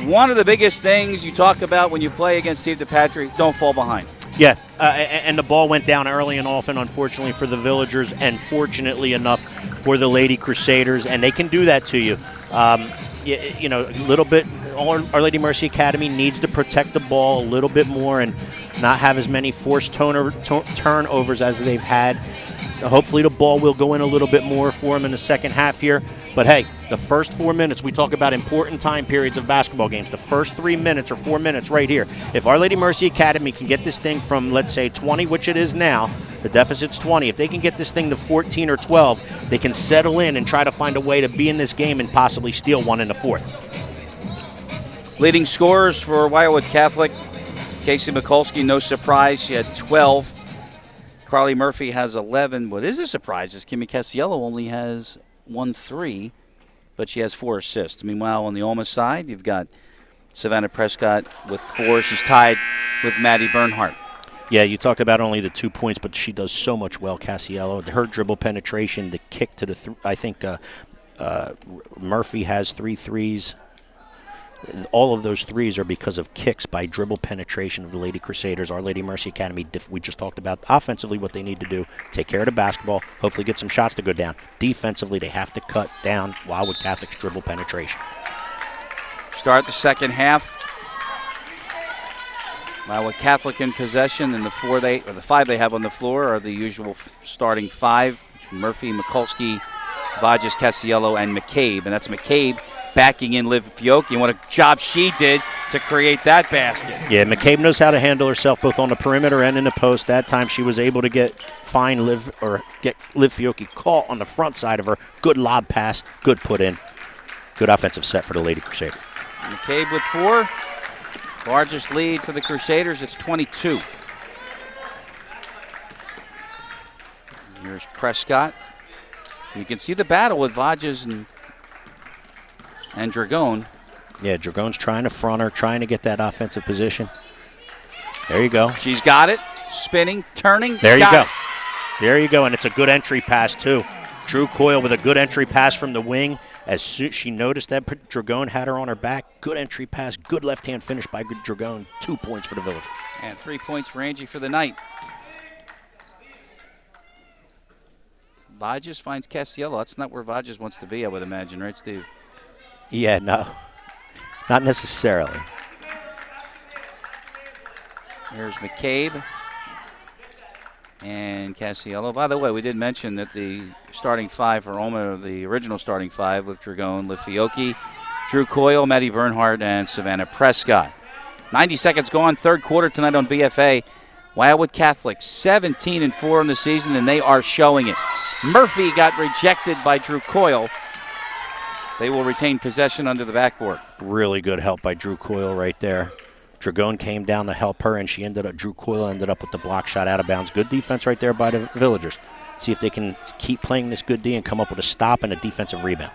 One of the biggest things you talk about when you play against Steve DePatrick, don't fall behind. Yeah, and the ball went down early and often, unfortunately, for the Villagers, and fortunately enough for the Lady Crusaders, and they can do that to you. You know, a little bit, Our Lady Mercy Academy needs to protect the ball a little bit more and not have as many forced turnovers as they've had. Hopefully the ball will go in a little bit more for them in the second half here. But, hey, the first 4 minutes, we talk about important time periods of basketball games. The first 3 minutes or 4 minutes right here. If Our Lady Mercy Academy can get this thing from, let's say, 20, which it is now, the deficit's 20. If they can get this thing to 14 or 12, they can settle in and try to find a way to be in this game and possibly steal one in the fourth. Leading scorers for Wildwood Catholic, Casey Mikulski, no surprise. She had 12. Carly Murphy has 11. What is a surprise is Kimmy Casiello only has 1-3, but she has 4 assists. Meanwhile, on the Olma side, you've got Savannah Prescott with 4. She's tied with Maddie Bernhardt. Yeah, you talked about only the 2 points, but she does so much well, Casiello. Her dribble penetration, the kick to the I think Murphy has 3 threes. All of those threes are because of kicks by dribble penetration of the Lady Crusaders. Our Lady Mercy Academy, we just talked about offensively what they need to do. Take care of the basketball, hopefully get some shots to go down. Defensively, they have to cut down Wildwood Catholic's dribble penetration. Start the second half. Wildwood Catholic in possession, and the five they have on the floor are the usual starting five: Murphy, Mikulski, Vages, Casiello, and McCabe. And that's McCabe backing in Liv Fiocchi. And what a job she did to create that basket. Yeah, McCabe knows how to handle herself both on the perimeter and in the post. That time she was able to get Liv Fiocchi caught on the front side of her. Good lob pass, good put in. Good offensive set for the Lady Crusader. McCabe with 4. Largest lead for the Crusaders, it's 22. Here's Prescott. You can see the battle with Vages and Dragon. Yeah, Dragon's trying to front her, trying to get that offensive position. There you go. She's got it. Spinning, turning. There you got go. There you go, and it's a good entry pass, too. Drew Coyle with a good entry pass from the wing. As soon as she noticed that Dragon had her on her back, good entry pass, good left-hand finish by Dragon. 2 points for the Villagers. And 3 points for Angie for the night. Vages finds Casiello. That's not where Vages wants to be, I would imagine, right, Steve? Yeah, no. Not necessarily. Here's McCabe and Casiello. By the way, we did mention that the starting five for Olma, the original starting five with Dragon, Liv Fiocchi, Drew Coyle, Maddie Bernhardt, and Savannah Prescott. 90 seconds gone, third quarter tonight on BFA. Wildwood Catholic 17-4 in the season, and they are showing it. Murphy got rejected by Drew Coyle. They will retain possession under the backboard. Really good help by Drew Coyle right there. Dragon came down to help her, and Drew Coyle ended up with the block shot out of bounds. Good defense right there by the Villagers. See if they can keep playing this good D and come up with a stop and a defensive rebound.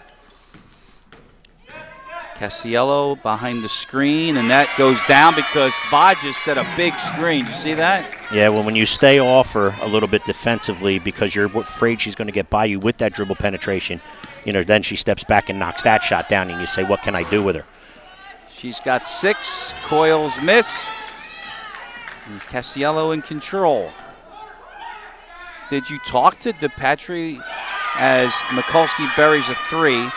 Casiello behind the screen, and that goes down because Vages set a big screen. You see that? Yeah, well, when you stay off her a little bit defensively because you're afraid she's going to get by you with that dribble penetration, then she steps back and knocks that shot down, and you say, what can I do with her? She's got 6. Coyle's miss. And Casiello in control. Did you talk to DePatry as Mikulski buries a 3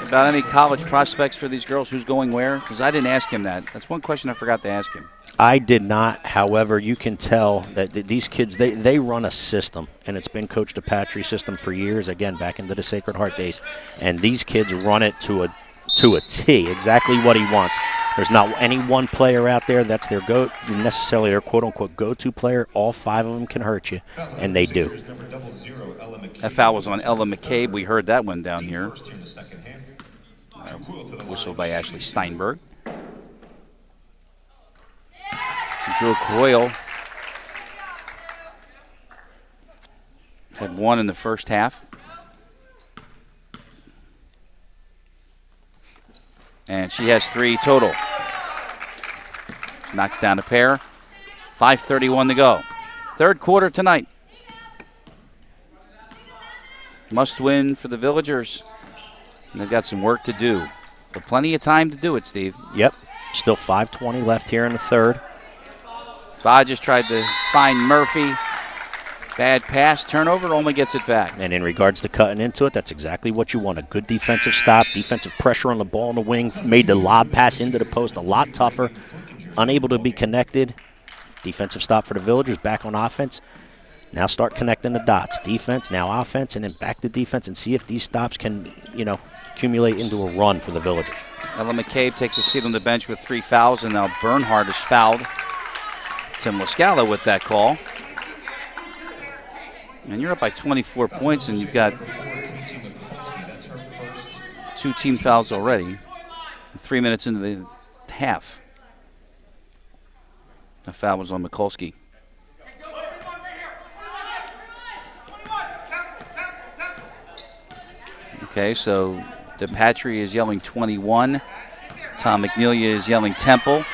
about any college prospects for these girls, who's going where? Because I didn't ask him that. That's one question I forgot to ask him. I did not. However, you can tell that these kids, they run a system, and it's been Coach DePatry's system for years, again, back into the Sacred Heart days. And these kids run it to a T, exactly what he wants. There's not any one player out there that's necessarily their quote-unquote go-to player. All 5 of them can hurt you, and they do. That foul was on Ella McCabe. We heard that one down here. Whistled by Ashley Steinberg. Drew Coyle had 1 in the first half. And she has 3 total. Knocks down a pair. 5:31 to go. Third quarter tonight. Must win for the Villagers. And they've got some work to do. But plenty of time to do it, Steve. Yep. Still 5:20 left here in the third. Vages tried to find Murphy. Bad pass, turnover, only gets it back. And in regards to cutting into it, that's exactly what you want. A good defensive stop, defensive pressure on the ball in the wing, made the lob pass into the post a lot tougher, unable to be connected. Defensive stop for the Villagers, back on offense. Now start connecting the dots. Defense, now offense, and then back to defense, and see if these stops can, accumulate into a run for the Villagers. Ella McCabe takes a seat on the bench with 3 fouls, and now Bernhardt is fouled. Tim Lascala with that call. And you're up by 24 points, and you've got 2 team fouls already. 3 minutes into the half. The foul was on Mikulski. Okay, so DePatry is yelling 21. Tom McNelia is yelling Temple.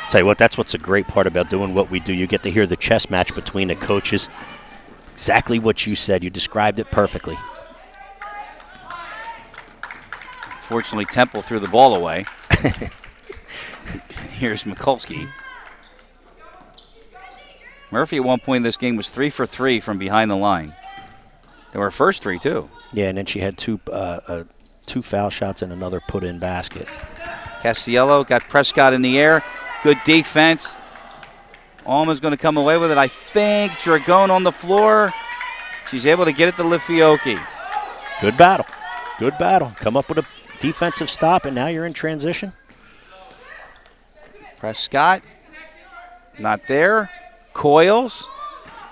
Tell you what, that's what's a great part about doing what we do. You get to hear the chess match between the coaches. Exactly what you said. You described it perfectly. Fortunately, Temple threw the ball away. Here's Mikulski. Murphy at one point in this game was 3 for 3 from behind the line. They were first 3, too. Yeah, and then she had two foul shots and another put-in basket. Casiello got Prescott in the air. Good defense. Olma's going to come away with it. I think Dragon on the floor. She's able to get it to Lifioki. Good battle. Good battle. Come up with a defensive stop, and now you're in transition. Prescott, not there. Coils,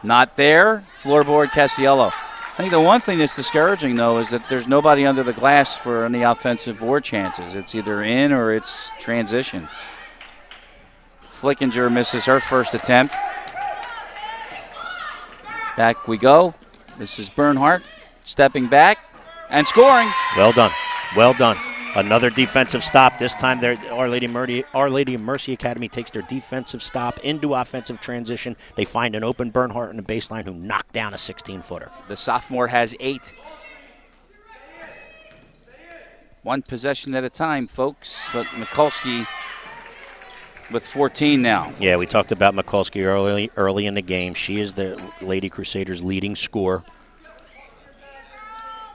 not there. Floorboard Casiello. I think the one thing that's discouraging, though, is that there's nobody under the glass for any offensive board chances. It's either in or it's transition. Flickinger misses her first attempt. Back we go. This is Bernhardt stepping back and scoring. Well done. Well done. Another defensive stop. This time Our Lady of Mercy Academy takes their defensive stop into offensive transition. They find an open Bernhardt in the baseline who knocked down a 16-footer. The sophomore has 8. One possession at a time, folks. But Mikulski with 14 now. Yeah, we talked about Mikulski early in the game. She is the Lady Crusaders' leading scorer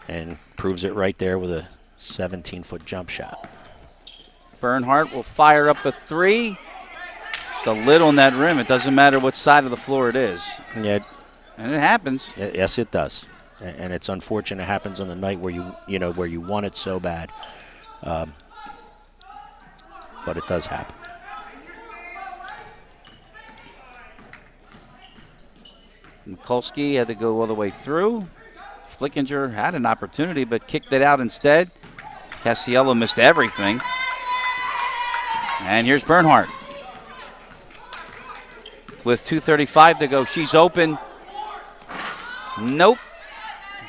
and proves it right there with a 17-foot jump shot. Bernhardt will fire up a 3. It's a lid on that rim. It doesn't matter what side of the floor it is. Yeah, and it happens. Yes, it does. And it's unfortunate it happens on the night where you want it so bad. But it does happen. Mikulski had to go all the way through. Flickinger had an opportunity but kicked it out instead. Casiello missed everything. And here's Bernhardt. With 2:35 to go, she's open. Nope.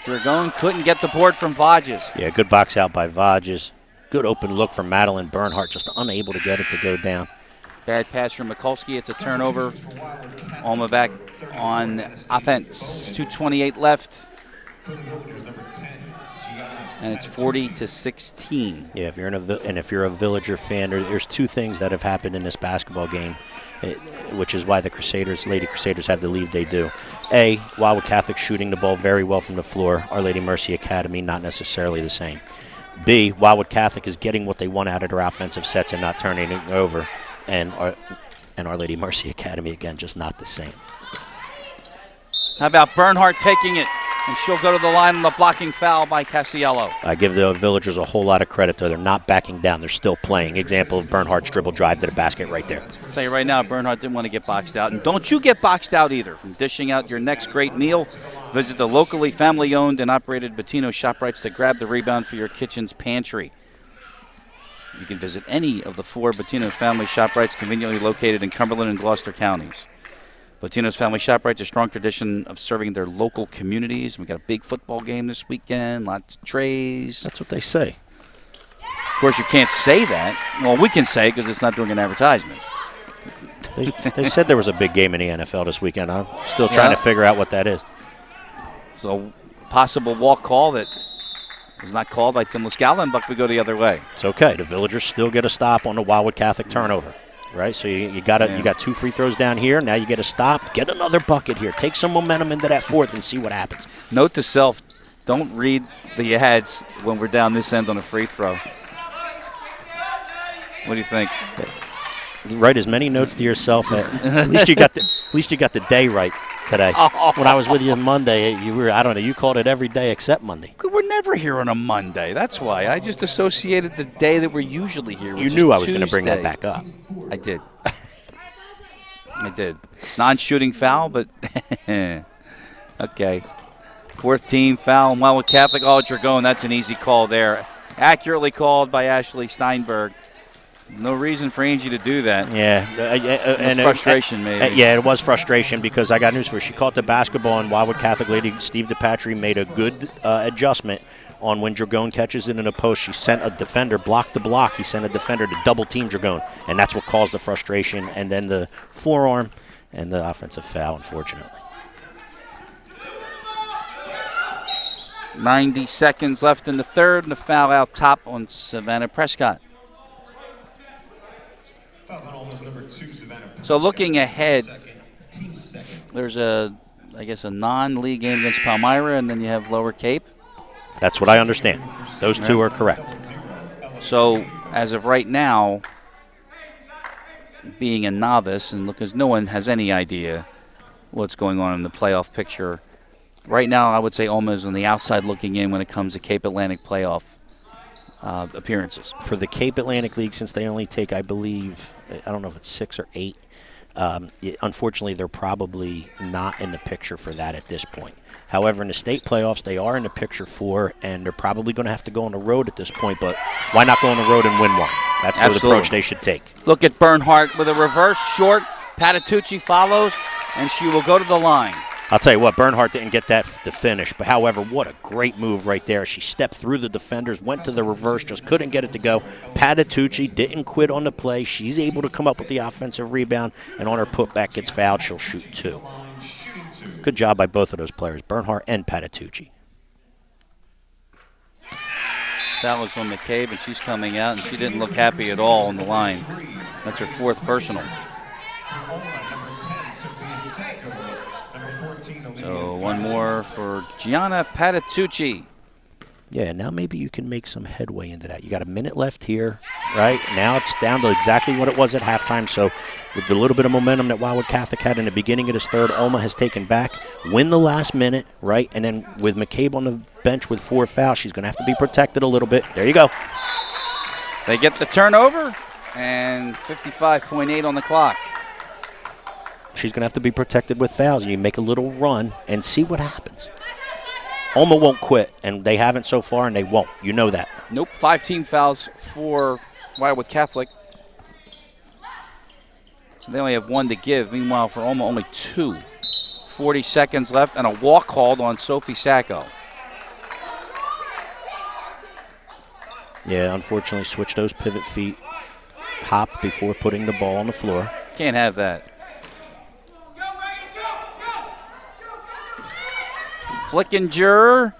Dragon couldn't get the board from Vodges. Yeah, good box out by Vodges. Good open look from Madeline Bernhardt, just unable to get it to go down. Bad pass from Mikulski. It's a turnover. Alma back on offense. 2:28 left. And it's 40-16. Yeah, if you're a Villager fan, there's two things that have happened in this basketball game, which is why the Lady Crusaders have the lead they do. A, Wildwood Catholic shooting the ball very well from the floor. Our Lady Mercy Academy not necessarily the same. B, Wildwood Catholic is getting what they want out of their offensive sets and not turning it over. And Our Lady Mercy Academy, again, just not the same. How about Bernhardt taking it? And she'll go to the line on the blocking foul by Casiello. I give the Villagers a whole lot of credit, though. They're not backing down. They're still playing. Example of Bernhardt's dribble drive to the basket right there. I'll tell you right now, Bernhardt didn't want to get boxed out. And don't you get boxed out either. From dishing out your next great meal, visit the locally family-owned and operated Bettino ShopRites to grab the rebound for your kitchen's pantry. You can visit any of the 4 Bettino's Family ShopRites conveniently located in Cumberland and Gloucester counties. Bettino's Family ShopRites, a strong tradition of serving their local communities. We got a big football game this weekend, lots of trays. That's what they say. Of course, you can't say that. Well, we can say because it's not doing an advertisement. They said there was a big game in the NFL this weekend. I'm still trying to figure out what that is. So, possible walk call that was not called by Tim Lascala, and Buck would go the other way. It's okay. The Villagers still get a stop on the Wildwood Catholic turnover. Right, so you got 2 free throws down here. Now you get a stop. Get another bucket here. Take some momentum into that fourth and see what happens. Note to self: don't read the ads when we're down this end on a free throw. What do you think? Write as many notes to yourself. At least you got the day right today. When I was with you on Monday, you called it every day except Monday. We're never here on a Monday. That's why I just associated the day that we're usually here. You knew I was going to bring that back up. I did. I did. Non-shooting foul, but okay. 4th team foul. Wildwood Catholic. Oh, Dragon. That's an easy call there. Accurately called by Ashley Steinberg. No reason for Angie to do that. Yeah. And frustration, maybe. Yeah, it was frustration because I got news for her. She caught the basketball, and Wildwood Catholic lady Steve DePatry made a good adjustment on when Dragon catches it in a post. She sent a defender, blocked the block. He sent a defender to double-team Dragon, and that's what caused the frustration. And then the forearm and the offensive foul, unfortunately. 90 seconds left in the third, and the foul out top on Savannah Prescott. So looking ahead, there's a non-league game against Palmyra, and then you have Lower Cape. That's what I understand. Those two are correct. So as of right now, being a novice, and because no one has any idea what's going on in the playoff picture, right now I would say Olma is on the outside looking in when it comes to Cape Atlantic playoff appearances. For the Cape Atlantic League, since they only take, I believe, I don't know if it's 6 or 8, unfortunately they're probably not in the picture for that at this point. However, in the state playoffs, they are in the picture for, and they're probably going to have to go on the road at this point, but why not go on the road and win one? That's the approach they should take. Look at Bernhardt with a reverse short. Patitucci follows, and she will go to the line. I'll tell you what, Bernhardt didn't get that to finish, but however, what a great move right there. She stepped through the defenders, went to the reverse, just couldn't get it to go. Patitucci didn't quit on the play. She's able to come up with the offensive rebound, and on her putback gets fouled. She'll shoot 2. Good job by both of those players, Bernhardt and Patitucci. That was on McCabe, and she's coming out, and she didn't look happy at all on the line. That's her 4th personal. So one more for Gianna Patitucci. Yeah, now maybe you can make some headway into that. You got a minute left here, right? Now it's down to exactly what it was at halftime. So with the little bit of momentum that Wildwood Catholic had in the beginning of this third, Olma has taken back. Win the last minute, right? And then with McCabe on the bench with 4 fouls, she's going to have to be protected a little bit. There you go. They get the turnover, and 55.8 on the clock. She's going to have to be protected with fouls. And you make a little run and see what happens. Olma won't quit, and they haven't so far, and they won't. You know that. Nope, 5 team fouls for Wildwood Catholic. So they only have 1 to give. Meanwhile, for Olma, only 2. 40 seconds left, and a walk called on Sophie Sacco. Yeah, unfortunately, switch those pivot feet, hop before putting the ball on the floor. Can't have that. Flickinger,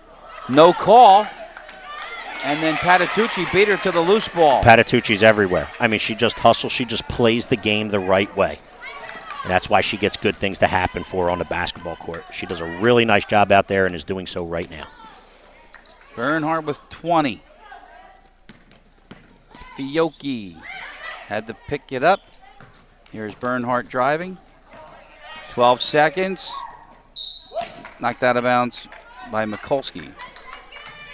no call. And then Patitucci beat her to the loose ball. Patitucci's everywhere. I mean, she just hustles. She just plays the game the right way. And that's why she gets good things to happen for her on the basketball court. She does a really nice job out there and is doing so right now. Bernhardt with 20. Fiocchi had to pick it up. Here's Bernhardt driving. 12 seconds. Knocked out of bounds by Mikulski.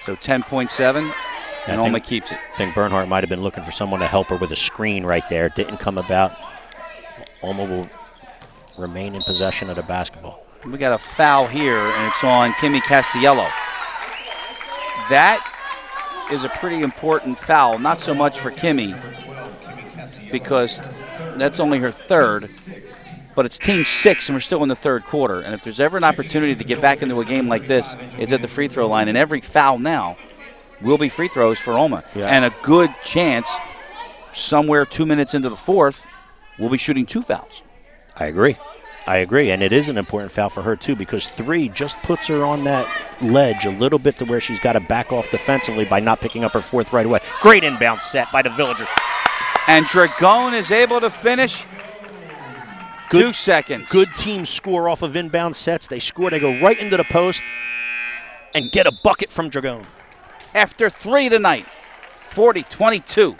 So 10.7, and Olma keeps it. I think Bernhardt might have been looking for someone to help her with a screen right there. Didn't come about. Olma will remain in possession of the basketball. We got a foul here, and it's on Kimmy Casiello. That is a pretty important foul, not so much for Kimmy, because that's only her 3rd. But it's team 6, and we're still in the 3rd quarter. And if there's ever an opportunity to get back into a game like this, it's at the free throw line. And every foul now will be free throws for Olma. Yeah. And a good chance, somewhere 2 minutes into the 4th, we'll be shooting 2 fouls. I agree. And it is an important foul for her, too, because 3 just puts her on that ledge a little bit to where she's got to back off defensively by not picking up her 4th right away. Great inbound set by the Villagers. And Dragon is able to finish. 2 seconds. Good teams score off of inbound sets. They score, they go right into the post and get a bucket from Dragon. After 3 tonight, 40-22.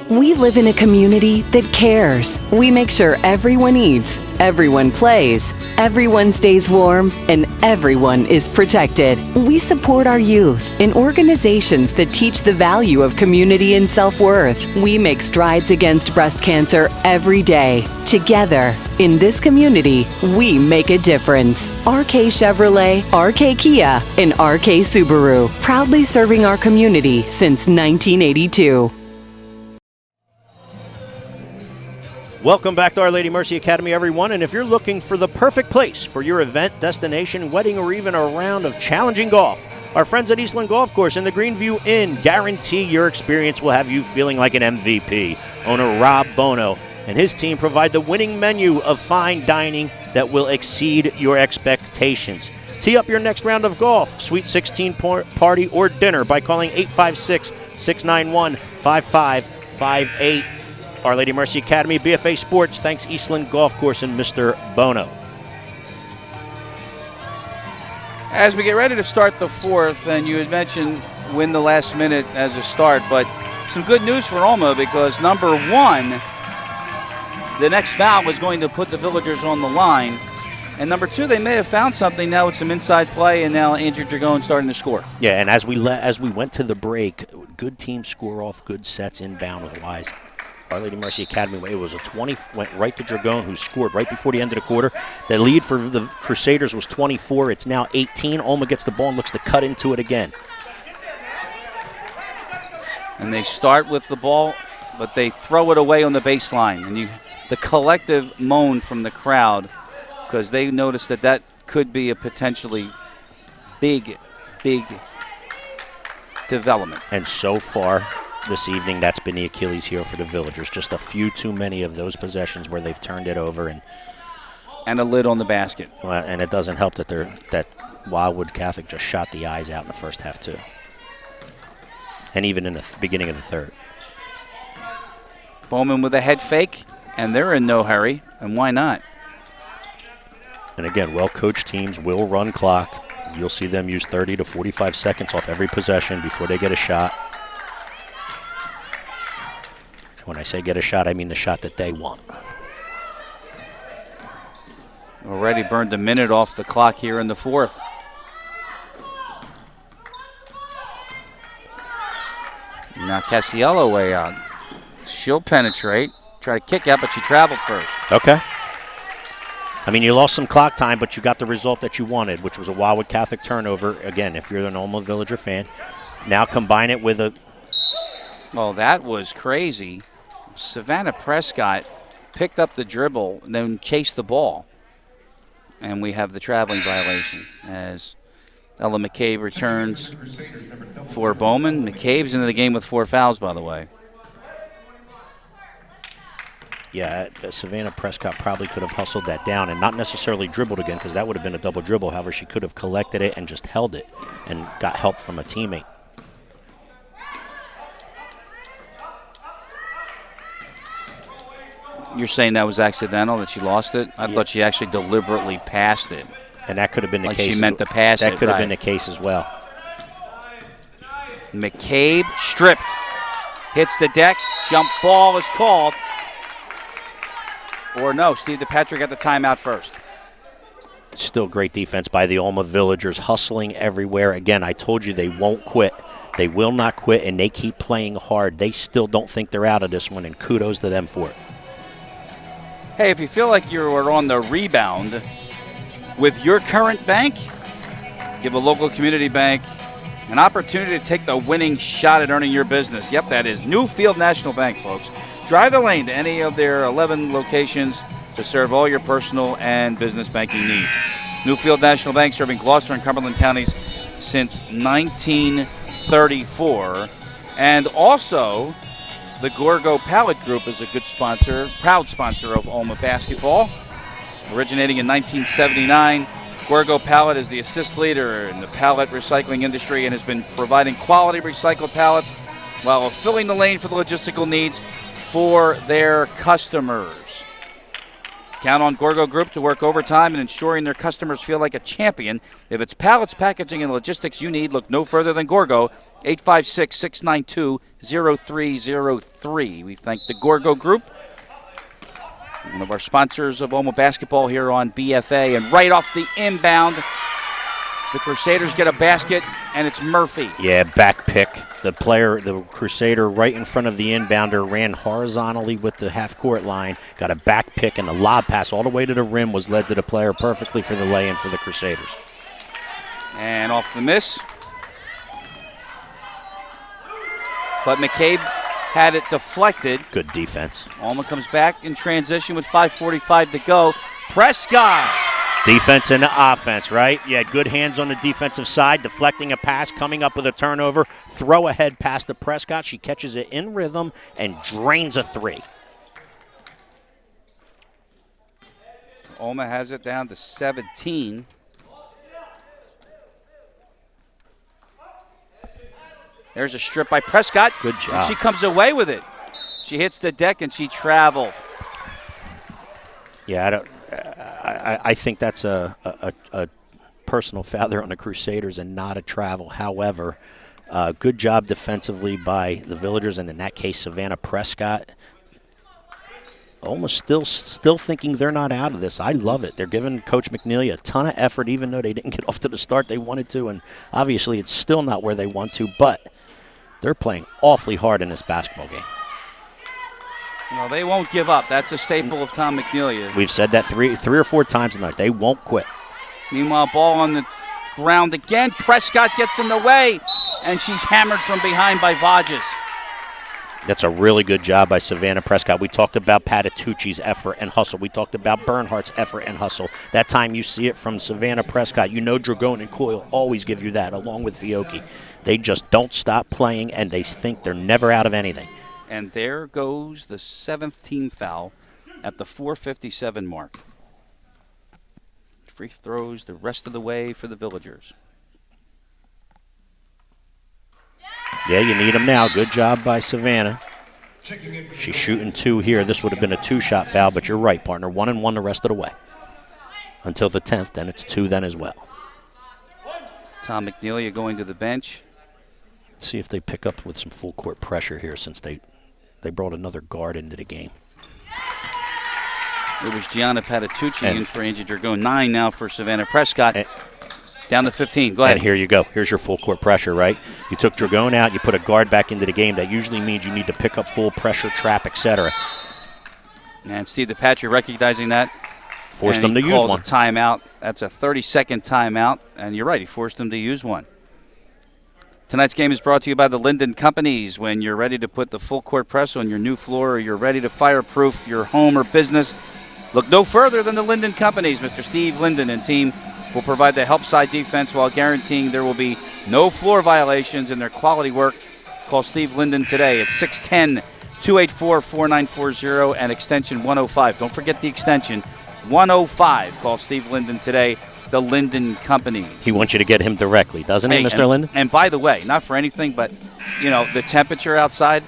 We live in a community that cares. We make sure everyone eats, everyone plays, everyone stays warm, and everyone is protected. We support our youth in organizations that teach the value of community and self-worth. We make strides against breast cancer every day. Together, in this community, we make a difference. RK Chevrolet, RK Kia, and RK Subaru, proudly serving our community since 1982. Welcome back to Our Lady Mercy Academy, everyone. And if you're looking for the perfect place for your event, destination, wedding, or even a round of challenging golf, our friends at Eastland Golf Course and the Greenview Inn guarantee your experience will have you feeling like an MVP. Owner Rob Bono and his team provide the winning menu of fine dining that will exceed your expectations. Tee up your next round of golf, Sweet 16 party, or dinner by calling 856-691-5558. Our Lady Mercy Academy, BFA Sports, thanks Eastland Golf Course and Mr. Bono. as we get ready to start the fourth, and you had mentioned win the last minute as a start, but some good news for Olma because number one, the next foul was going to put the Villagers on the line. And number two, they may have found something now with some inside play, and now Andrew Dragon starting to score. Yeah, and as we went to the break, good teams score off good sets inbound wise. Our Lady Mercy Academy, it was a 20, went right to Dragon, who scored right before the end of the quarter. The lead for the Crusaders was 24. It's now 18. Olma gets the ball and looks to cut into it again. And they start with the ball, but they throw it away on the baseline. And the collective moan from the crowd, because they noticed that could be a potentially big development. And so far this evening, that's been the Achilles heel for the Villagers. Just a few too many of those possessions where they've turned it over and a lid on the basket. Well, and it doesn't help that Wildwood Catholic just shot the eyes out in the first half too, and even in the beginning of the third. Bowman with a head fake, and they're in no hurry, and why not? And again, well-coached teams will run clock. You'll see them use 30 to 45 seconds off every possession before they get a shot. When I say get a shot, I mean the shot that they want. Already burned a minute off the clock here in the fourth. Now Casiello way out. She'll penetrate, try to kick out, but she traveled first. Okay. I mean, you lost some clock time, but you got the result that you wanted, which was a Wildwood Catholic turnover. Again, if you're an Olma Villager fan, now combine it with a... Well, that was crazy. Savannah Prescott picked up the dribble and then chased the ball. And we have the traveling violation as Ella McCabe returns for Bowman. McCabe's into the game with 4 fouls, by the way. Yeah, Savannah Prescott probably could have hustled that down and not necessarily dribbled again, because that would have been a double dribble. However, she could have collected it and just held it and got help from a teammate. You're saying that was accidental, that she lost it? I thought she actually deliberately passed it. And that could have been the case. She meant to pass it. That could have been the case as well. McCabe stripped. Hits the deck. Jump ball is called. Or no, Steve DePatrick got the timeout first. Still great defense by the Olma Villagers, hustling everywhere. Again, I told you they won't quit. They will not quit, and they keep playing hard. They still don't think they're out of this one, and kudos to them for it. Hey, if you feel like you are on the rebound with your current bank, give a local community bank an opportunity to take the winning shot at earning your business. Yep, that is Newfield National Bank, folks. Drive the lane to any of their 11 locations to serve all your personal and business banking needs. Newfield National Bank, serving Gloucester and Cumberland counties since 1934. And also, the Gorgo Pallet Group is a good sponsor, proud sponsor of Olma basketball. Originating in 1979, Gorgo Pallet is the assist leader in the pallet recycling industry and has been providing quality recycled pallets while filling the lane for the logistical needs for their customers. Count on Gorgo Group to work overtime and ensuring their customers feel like a champion. If it's pallets, packaging, and logistics you need, look no further than Gorgo. 856-692-0303. We thank the Gorgo Group, one of our sponsors of Olma basketball here on BFA. And right off the inbound, the Crusaders get a basket, and it's Murphy. Yeah, back pick. The Crusader right in front of the inbounder, ran horizontally with the half-court line, got a back pick, and a lob pass all the way to the rim was led to the player perfectly for the lay-in for the Crusaders. And off the miss. But McCabe had it deflected. Good defense. Olma comes back in transition with 5:45 to go. Prescott. Defense and offense, right? Yeah, good hands on the defensive side, deflecting a pass, coming up with a turnover, throw ahead pass to Prescott. She catches it in rhythm and drains a three. Olma has it down to 17. There's a strip by Prescott. Good job. And she comes away with it. She hits the deck and she traveled. Yeah, I think that's a personal foul there on the Crusaders and not a travel. However, good job defensively by the Villagers, and in that case, Savannah Prescott. Almost still thinking they're not out of this. I love it. They're giving Coach McNeely a ton of effort, even though they didn't get off to the start they wanted to, and obviously it's still not where they want to, but they're playing awfully hard in this basketball game. No, they won't give up. That's a staple of Tom McNeely. We've said that three or four times tonight. They won't quit. Meanwhile, ball on the ground again. Prescott gets in the way, and she's hammered from behind by Vages. That's a really good job by Savannah Prescott. We talked about Patitucci's effort and hustle. We talked about Bernhardt's effort and hustle. That time you see it from Savannah Prescott. You know Dragone and Coyle always give you that, along with Fiocchi. They just don't stop playing, and they think they're never out of anything. And there goes the 7th team foul at the 4:57 mark. Free throws the rest of the way for the Villagers. Yeah, you need them now. Good job by Savannah. She's shooting 2 here. This would have been a 2-shot foul, but you're right, partner. 1 and 1 the rest of the way. Until the 10th, then it's 2 then as well. Tom McNeely going to the bench. Let's see if they pick up with some full court pressure here, since they brought another guard into the game. It was Gianna Patitucci in for Angie Dragone. 9 now for Savannah Prescott. Down to 15. Go ahead. And here you go. Here's your full court pressure, right? You took Dragone out. You put a guard back into the game. That usually means you need to pick up full pressure, trap, etc. And Steve DePatry recognizing that. Forced them to use one. A timeout. That's a 30-second timeout. And you're right. He forced them to use one. Tonight's game is brought to you by the Linden Companies. When you're ready to put the full court press on your new floor, or you're ready to fireproof your home or business, look no further than the Linden Companies. Mr. Steve Linden and team will provide the help side defense while guaranteeing there will be no floor violations in their quality work. Call Steve Linden today at 610-284-4940 and extension 105. Don't forget the extension 105. Call Steve Linden today, the Linden Company. He wants you to get him directly, doesn't he, Mr. Linden? And by the way, not for anything, but, the temperature outside,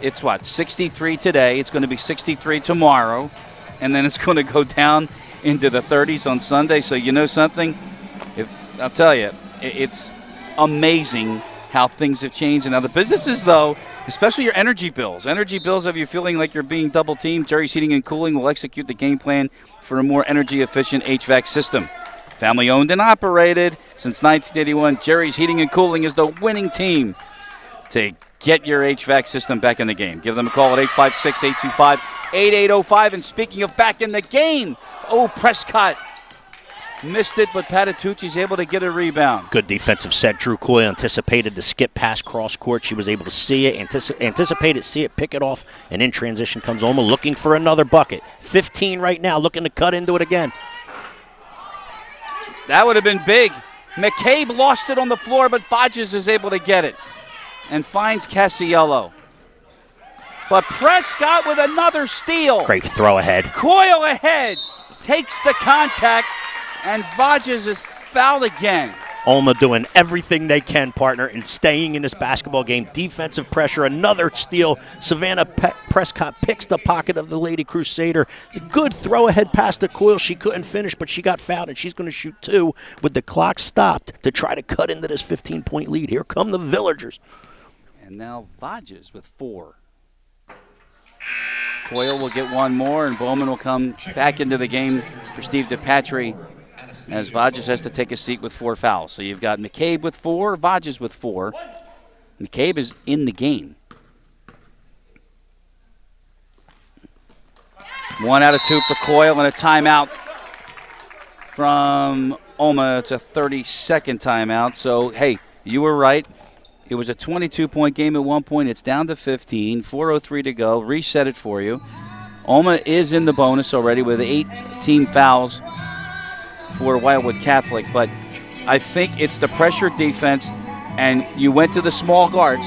it's 63 today. It's going to be 63 tomorrow, and then it's going to go down into the 30s on Sunday. So you know something? I'll tell you, it's amazing how things have changed. And now the businesses, though, especially your energy bills. Energy bills, if you're feeling like you're being double teamed, Jerry's Heating and Cooling will execute the game plan for a more energy efficient HVAC system. Family owned and operated since 1981, Jerry's Heating and Cooling is the winning team to get your HVAC system back in the game. Give them a call at 856-825-8805. And speaking of back in the game, Prescott missed it, but Patitucci's able to get a rebound. Good defensive set. Drew Coyle anticipated the skip pass cross court. She was able to see it, anticipate it, see it, pick it off, and in transition comes Olma looking for another bucket. 15 right now, looking to cut into it again. That would have been big. McCabe lost it on the floor, but Vages is able to get it and finds Casiello. But Prescott with another steal. Great throw ahead. Coyle ahead. Takes the contact, and Vages is fouled again. Olma doing everything they can, partner, and staying in this basketball game. Defensive pressure, another steal. Savannah Prescott picks the pocket of the Lady Crusader. Good throw ahead pass to Coyle. She couldn't finish, but she got fouled, and she's going to shoot 2 with the clock stopped to try to cut into this 15-point lead. Here come the Villagers. And now Vages with 4. Coyle will get one more, and Bowman will come back into the game for Steve DePatry as Vages has to take a seat with 4 fouls. So you've got McCabe with 4, Vages with 4. McCabe is in the game. 1 out of 2 for Coyle, and a timeout from Olma. It's a 30-second timeout. So, hey, you were right. It was a 22-point game at one point. It's down to 15, 4:03 to go. Reset it for you. Olma is in the bonus already with 8 team fouls for Wildwood Catholic. But I think it's the pressure defense, and you went to the small guards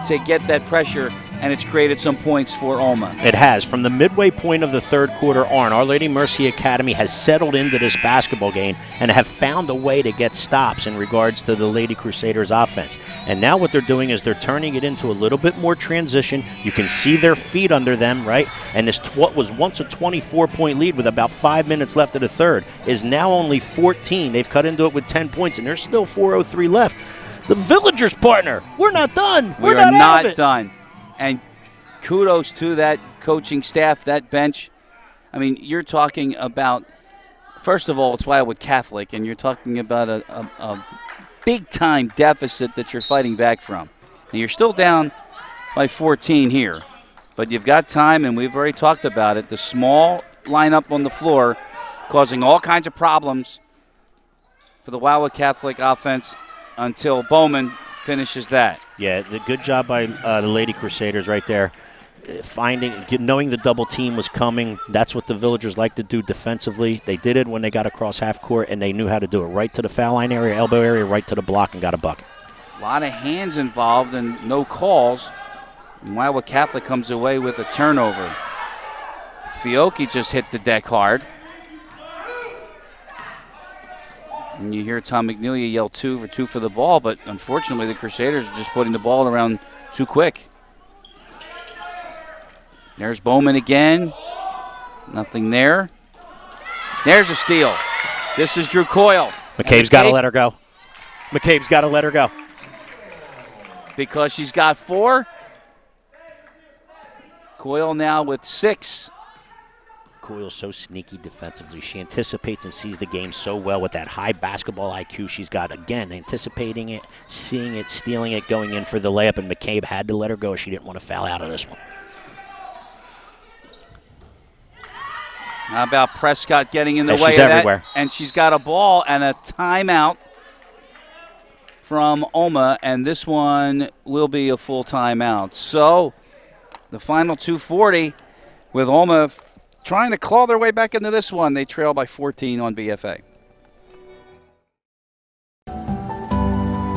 to get that pressure and it's created some points for Olma. It has. From the midway point of the third quarter on, Our Lady Mercy Academy has settled into this basketball game and have found a way to get stops in regards to the Lady Crusaders offense. And now what they're doing is they're turning it into a little bit more transition. You can see their feet under them, right? And this what was once a 24-point lead with about 5 minutes left of the third is now only 14. They've cut into it with 10 points, and there's still 4:03 left. The Villagers, partner, we're not done. We are not done. And kudos to that coaching staff, that bench. I mean, you're talking about, first of all, it's Wildwood Catholic, and you're talking about a big-time deficit that you're fighting back from. And you're still down by 14 here. But you've got time, and we've already talked about it. The small lineup on the floor causing all kinds of problems for the Wildwood Catholic offense until Bowman finishes that. Yeah, the good job by the Lady Crusaders right there. Knowing the double team was coming, that's what the Villagers like to do defensively. They did it when they got across half court, and they knew how to do it. Right to the foul line area, elbow area, right to the block, and got a bucket. A lot of hands involved and no calls. And Wildwood Catholic comes away with a turnover. Fiocchi just hit the deck hard. And you hear Tom McNeely yell 2 for the ball, but unfortunately the Crusaders are just putting the ball around too quick. There's Bowman again. Nothing there. There's a steal. This is Drew Coyle. McCabe's got to let her go. McCabe's got to let her go. Because she's got 4. Coyle now with 6. Coyle's so sneaky defensively. She anticipates and sees the game so well with that high basketball IQ she's got. Again, anticipating it, seeing it, stealing it, going in for the layup, and McCabe had to let her go. She didn't want to foul out of this one. How about Prescott getting in the way she's of everywhere. that? And she's got a ball and a timeout from Olma, and this one will be a full timeout. So the final 2:40 with Olma trying to claw their way back into this one. They trail by 14 on BFA.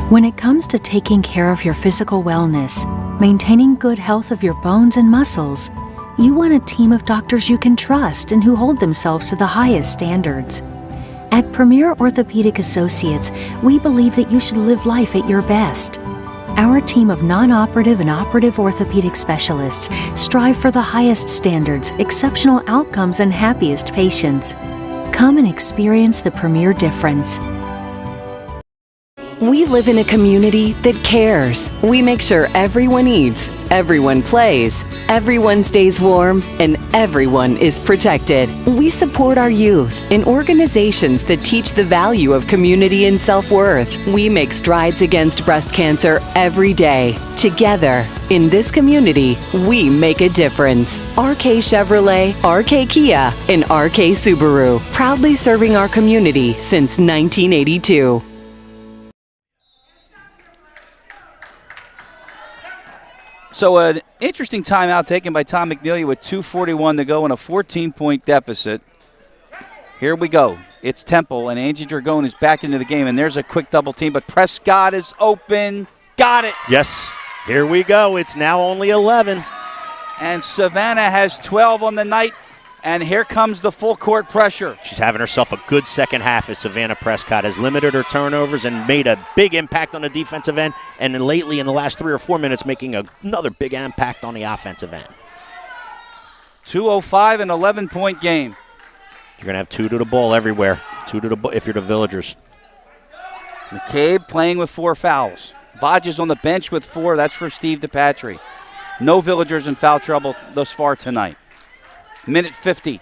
When it comes to taking care of your physical wellness, maintaining good health of your bones and muscles, you want a team of doctors you can trust and who hold themselves to the highest standards. At Premier Orthopedic Associates, we believe that you should live life at your best. Our team of non-operative and operative orthopedic specialists strive for the highest standards, exceptional outcomes, and happiest patients. Come and experience the Premier difference. We live in a community that cares. We make sure everyone eats, everyone plays, everyone stays warm, and everyone is protected. We support our youth in organizations that teach the value of community and self-worth. We make strides against breast cancer every day. Together, in this community, we make a difference. RK Chevrolet, RK Kia, and RK Subaru, proudly serving our community since 1982. So an interesting timeout taken by Tom McNeely with 2:41 to go in a 14-point deficit. Here we go. It's Temple, and Angie Dragone is back into the game, and there's a quick double team, but Prescott is open. Got it. Yes, here we go. It's now only 11. And Savannah has 12 on the night, and here comes the full court pressure. She's having herself a good second half as Savannah Prescott has limited her turnovers and made a big impact on the defensive end, and then lately in the last 3 or 4 minutes making another big impact on the offensive end. 2:05, an 11-point game. You're going to have 2 to the ball everywhere. 2 to the ball if you're the Villagers. McCabe playing with 4 fouls. Vodge on the bench with 4. That's for Steve DePatry. No Villagers in foul trouble thus far tonight. Minute 50.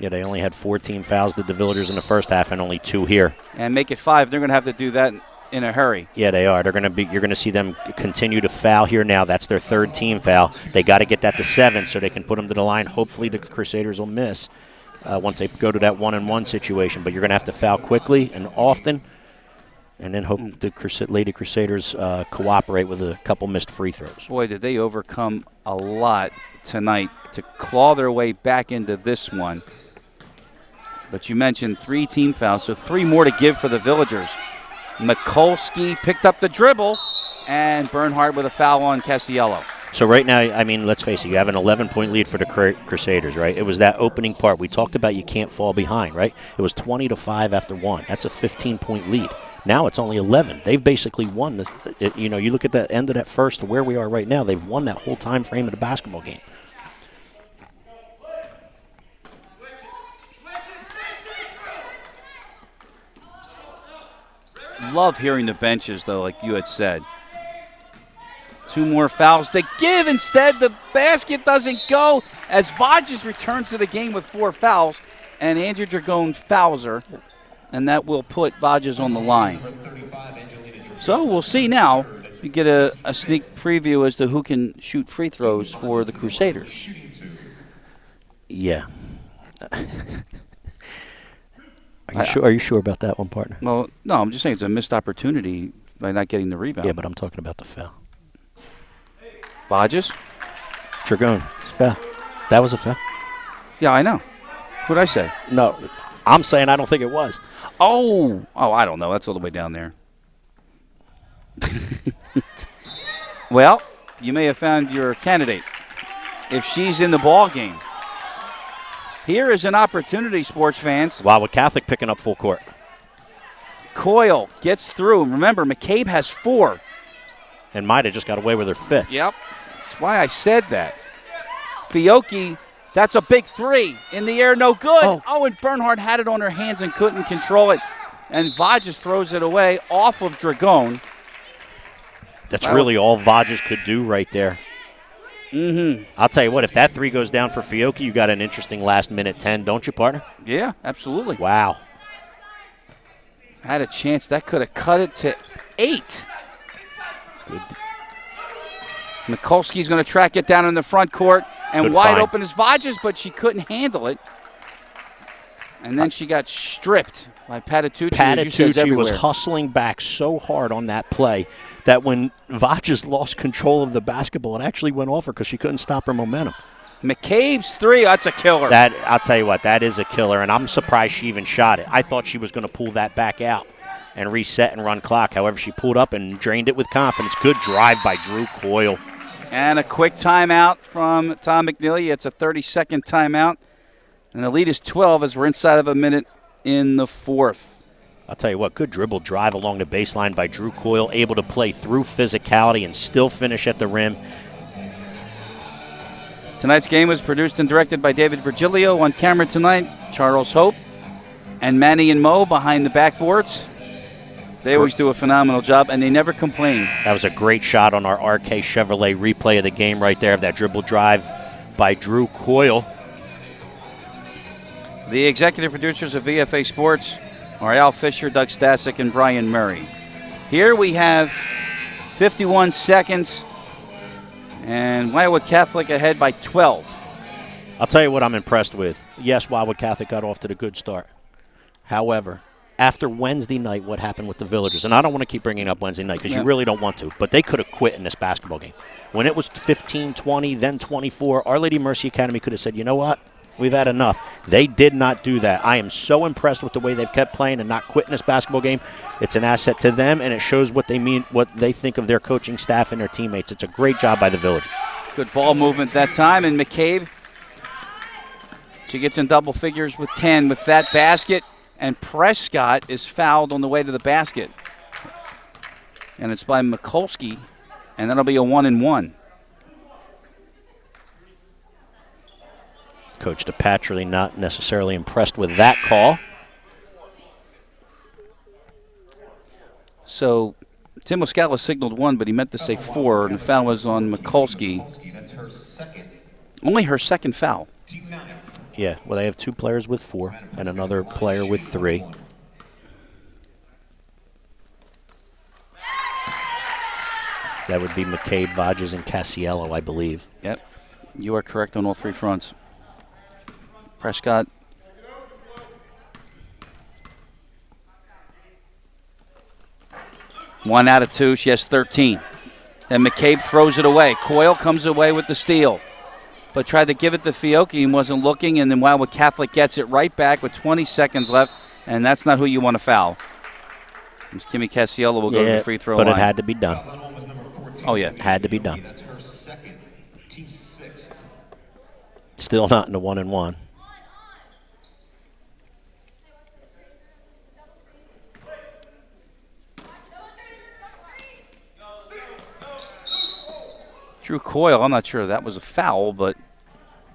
Yeah, they only had 14 fouls, did the Villagers in the first half, and only 2 here. And make it 5. They're going to have to do that in a hurry. Yeah, they are. You're going to see them continue to foul here now. That's their 3rd team foul. They got to get that to 7 so they can put them to the line. Hopefully the Crusaders will miss once they go to that 1-and-1 situation. But you're going to have to foul quickly and often, and then hope the Lady Crusaders cooperate with a couple missed free throws. Boy, did they overcome a lot tonight to claw their way back into this one. But you mentioned 3 team fouls, so 3 more to give for the Villagers. Mikulski picked up the dribble And Bernhardt with a foul on Casiello. So right now, I mean, let's face it, you have an 11-point lead for the Crusaders, right? It was that opening part. We talked about you can't fall behind, right? It was 20-5 after one. That's a 15-point lead. Now it's only 11. They've basically won. You look at the end of that first to where we are right now, they've won that whole time frame of the basketball game. Love hearing the benches, though, like you had said. 2 more fouls to give. Instead, the basket doesn't go as Vodges returns to the game with 4 fouls, and Andrew Dragone fouls her, and that will put Vodges on the line. So we'll see now. You get a sneak preview as to who can shoot free throws for the Crusaders. Yeah. Are you sure about that one, partner? Well, no, I'm just saying it's a missed opportunity by not getting the rebound. Yeah, but I'm talking about the foul. Vodges? Dragone, it's a foul. That was a foul. Yeah, I know. What'd I say? No, I'm saying I don't think it was. Oh, I don't know. That's all the way down there. Well, you may have found your candidate if she's in the ball game. Here is an opportunity, sports fans. Wildwood Catholic picking up full court. Coyle gets through. Remember, McCabe has 4. And Maida just got away with her 5th. Yep. That's why I said that. Fiocchi, that's a big 3. In the air, no good. Oh, and Bernhardt had it on her hands and couldn't control it. And Vodges throws it away off of Dragone. That's really all Vodges could do right there. Mm-hmm. I'll tell you what, if that 3 goes down for Fiocchi, you got an interesting last minute 10, don't you, partner? Yeah, absolutely. Wow. Had a chance. That could have cut it to 8. Good. Mikulski's going to track it down in the front court. And Good wide find. open is Vodges, but she couldn't handle it. And then she got stripped by Patitucci. Patitucci was hustling back so hard on that play that when Vodges lost control of the basketball, it actually went off her because she couldn't stop her momentum. McCabe's 3, that's a killer. That, I'll tell you what, that is a killer, and I'm surprised she even shot it. I thought she was going to pull that back out and reset and run clock. However, she pulled up and drained it with confidence. Good drive by Drew Coyle. And a quick timeout from Tom McNeely. It's a 30-second timeout. And the lead is 12 as we're inside of a minute in the 4th. I'll tell you what, good dribble drive along the baseline by Drew Coyle, able to play through physicality and still finish at the rim. Tonight's game was produced and directed by David Virgilio. On camera tonight, Charles Hope and Manny and Mo behind the backboards. They always do a phenomenal job, and they never complain. That was a great shot on our RK Chevrolet replay of the game right there, of that dribble drive by Drew Coyle. The executive producers of VFA Sports are Al Fisher, Doug Stasic, and Brian Murray. Here we have 51 seconds, and Wildwood Catholic ahead by 12. I'll tell you what I'm impressed with. Yes, Wildwood Catholic got off to the good start. However, after Wednesday night, what happened with the Villagers, and I don't want to keep bringing up Wednesday night because you really don't want to, but they could have quit in this basketball game. When it was 15-20, then 24, Our Lady Mercy Academy could have said, you know what? We've had enough. They did not do that. I am so impressed with the way they've kept playing and not quitting this basketball game. It's an asset to them, and it shows what they mean, what they think of their coaching staff and their teammates. It's a great job by the Villagers. Good ball movement that time, and McCabe, she gets in double figures with 10 with that basket, and Prescott is fouled on the way to the basket. And it's by Mikulski, and that'll be a 1-and-1. Coach DePatrick not necessarily impressed with that call. So Tim Muscala signaled 1, but he meant to say 4, and the foul was on Mikulski. Only her second foul. Yeah, well, they have 2 players with 4 and another player with 3. That would be McCabe, Vodges, and Casiello, I believe. Yep, you are correct on all 3 fronts. Prescott. One out of 2. She has 13. Then McCabe throws it away. Coyle comes away with the steal, but tried to give it to Fiocchi and wasn't looking, and then Wildwood Catholic gets it right back with 20 seconds left, and that's not who you want to foul. Kimmy Casiello will go to the free throw line. But it had to be done. Oh, yeah. Had to be done. Still not in the 1-and-1. Drew Coyle, I'm not sure that was a foul, but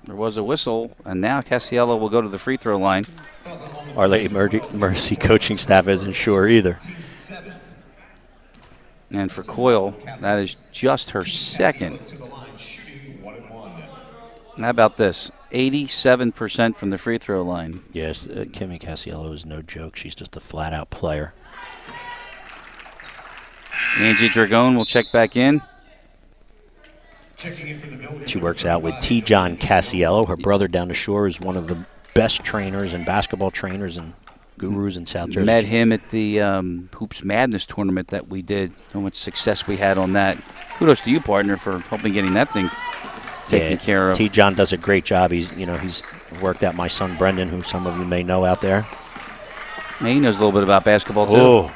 there was a whistle, and now Casiello will go to the free throw line. Our Lady Mercy coaching staff isn't sure either. And for Coyle, that is just her second. How about this? 87% from the free throw line. Yes, Kimmy Casiello is no joke. She's just a flat-out player. Angie Dragone will check back in. She works out with T. John Casiello. Her brother down the shore is one of the best trainers and basketball trainers and gurus in South Jersey. Met him at the Hoops Madness tournament that we did. How much success we had on that. Kudos to you, partner, for helping getting that thing taken care of. T. John does a great job. He's worked out my son Brendan, who some of you may know out there. Yeah, he knows a little bit about basketball too. Oh,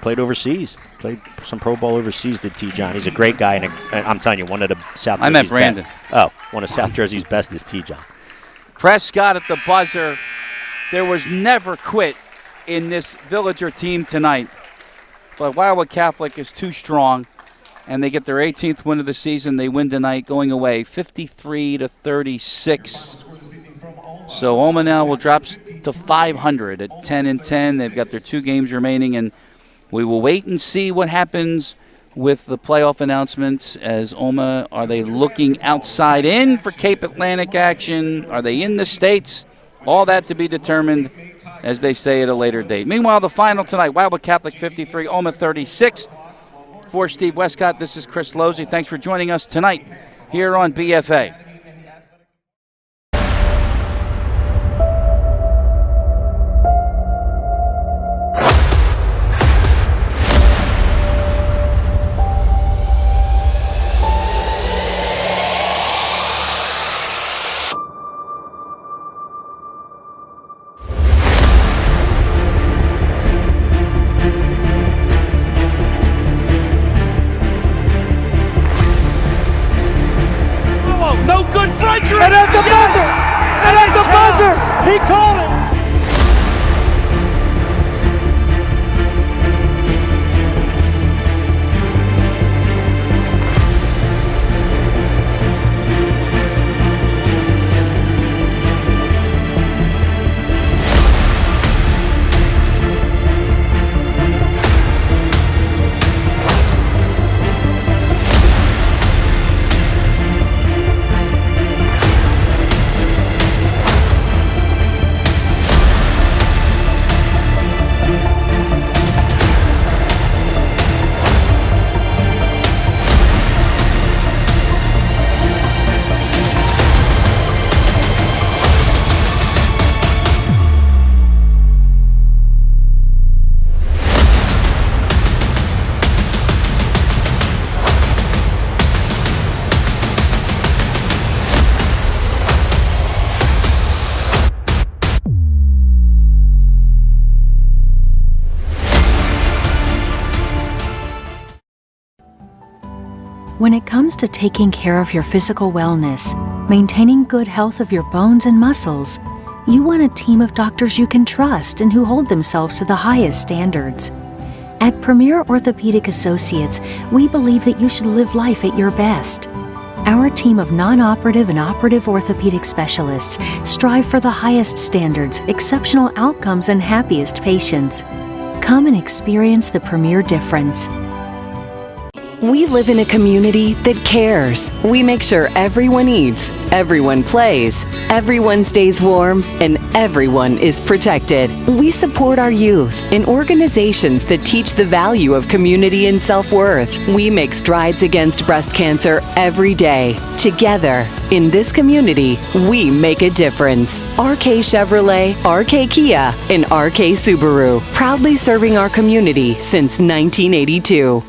played overseas. Played some pro ball overseas, did T. John. He's a great guy, and I'm telling you, one of the South Jersey's I met Brandon. One of South Jersey's best is T. John. Prescott at the buzzer. There was never quit in this Villager team tonight. But Wildwood Catholic is too strong, and they get their 18th win of the season. They win tonight going away 53-36. So Olma now will drop to 500 at 10-10. They've got their 2 games remaining, and we will wait and see what happens with the playoff announcements. As Olma, are they looking outside in for Cape Atlantic action? Are they in the States? All that to be determined, as they say, at a later date. Meanwhile, the final tonight, Wildwood Catholic 53, Olma 36. For Steve Westcott, this is Chris Losey. Thanks for joining us tonight here on BFA. And at the buzzer! And at the buzzer! He called it! When it comes to taking care of your physical wellness, maintaining good health of your bones and muscles, you want a team of doctors you can trust and who hold themselves to the highest standards. At Premier Orthopedic Associates, we believe that you should live life at your best. Our team of non-operative and operative orthopedic specialists strive for the highest standards, exceptional outcomes, and happiest patients. Come and experience the Premier difference. We live in a community that cares. We make sure everyone eats, everyone plays, everyone stays warm, and everyone is protected. We support our youth in organizations that teach the value of community and self-worth. We make strides against breast cancer every day. Together, in this community, we make a difference. RK Chevrolet, RK Kia, and RK Subaru, proudly serving our community since 1982.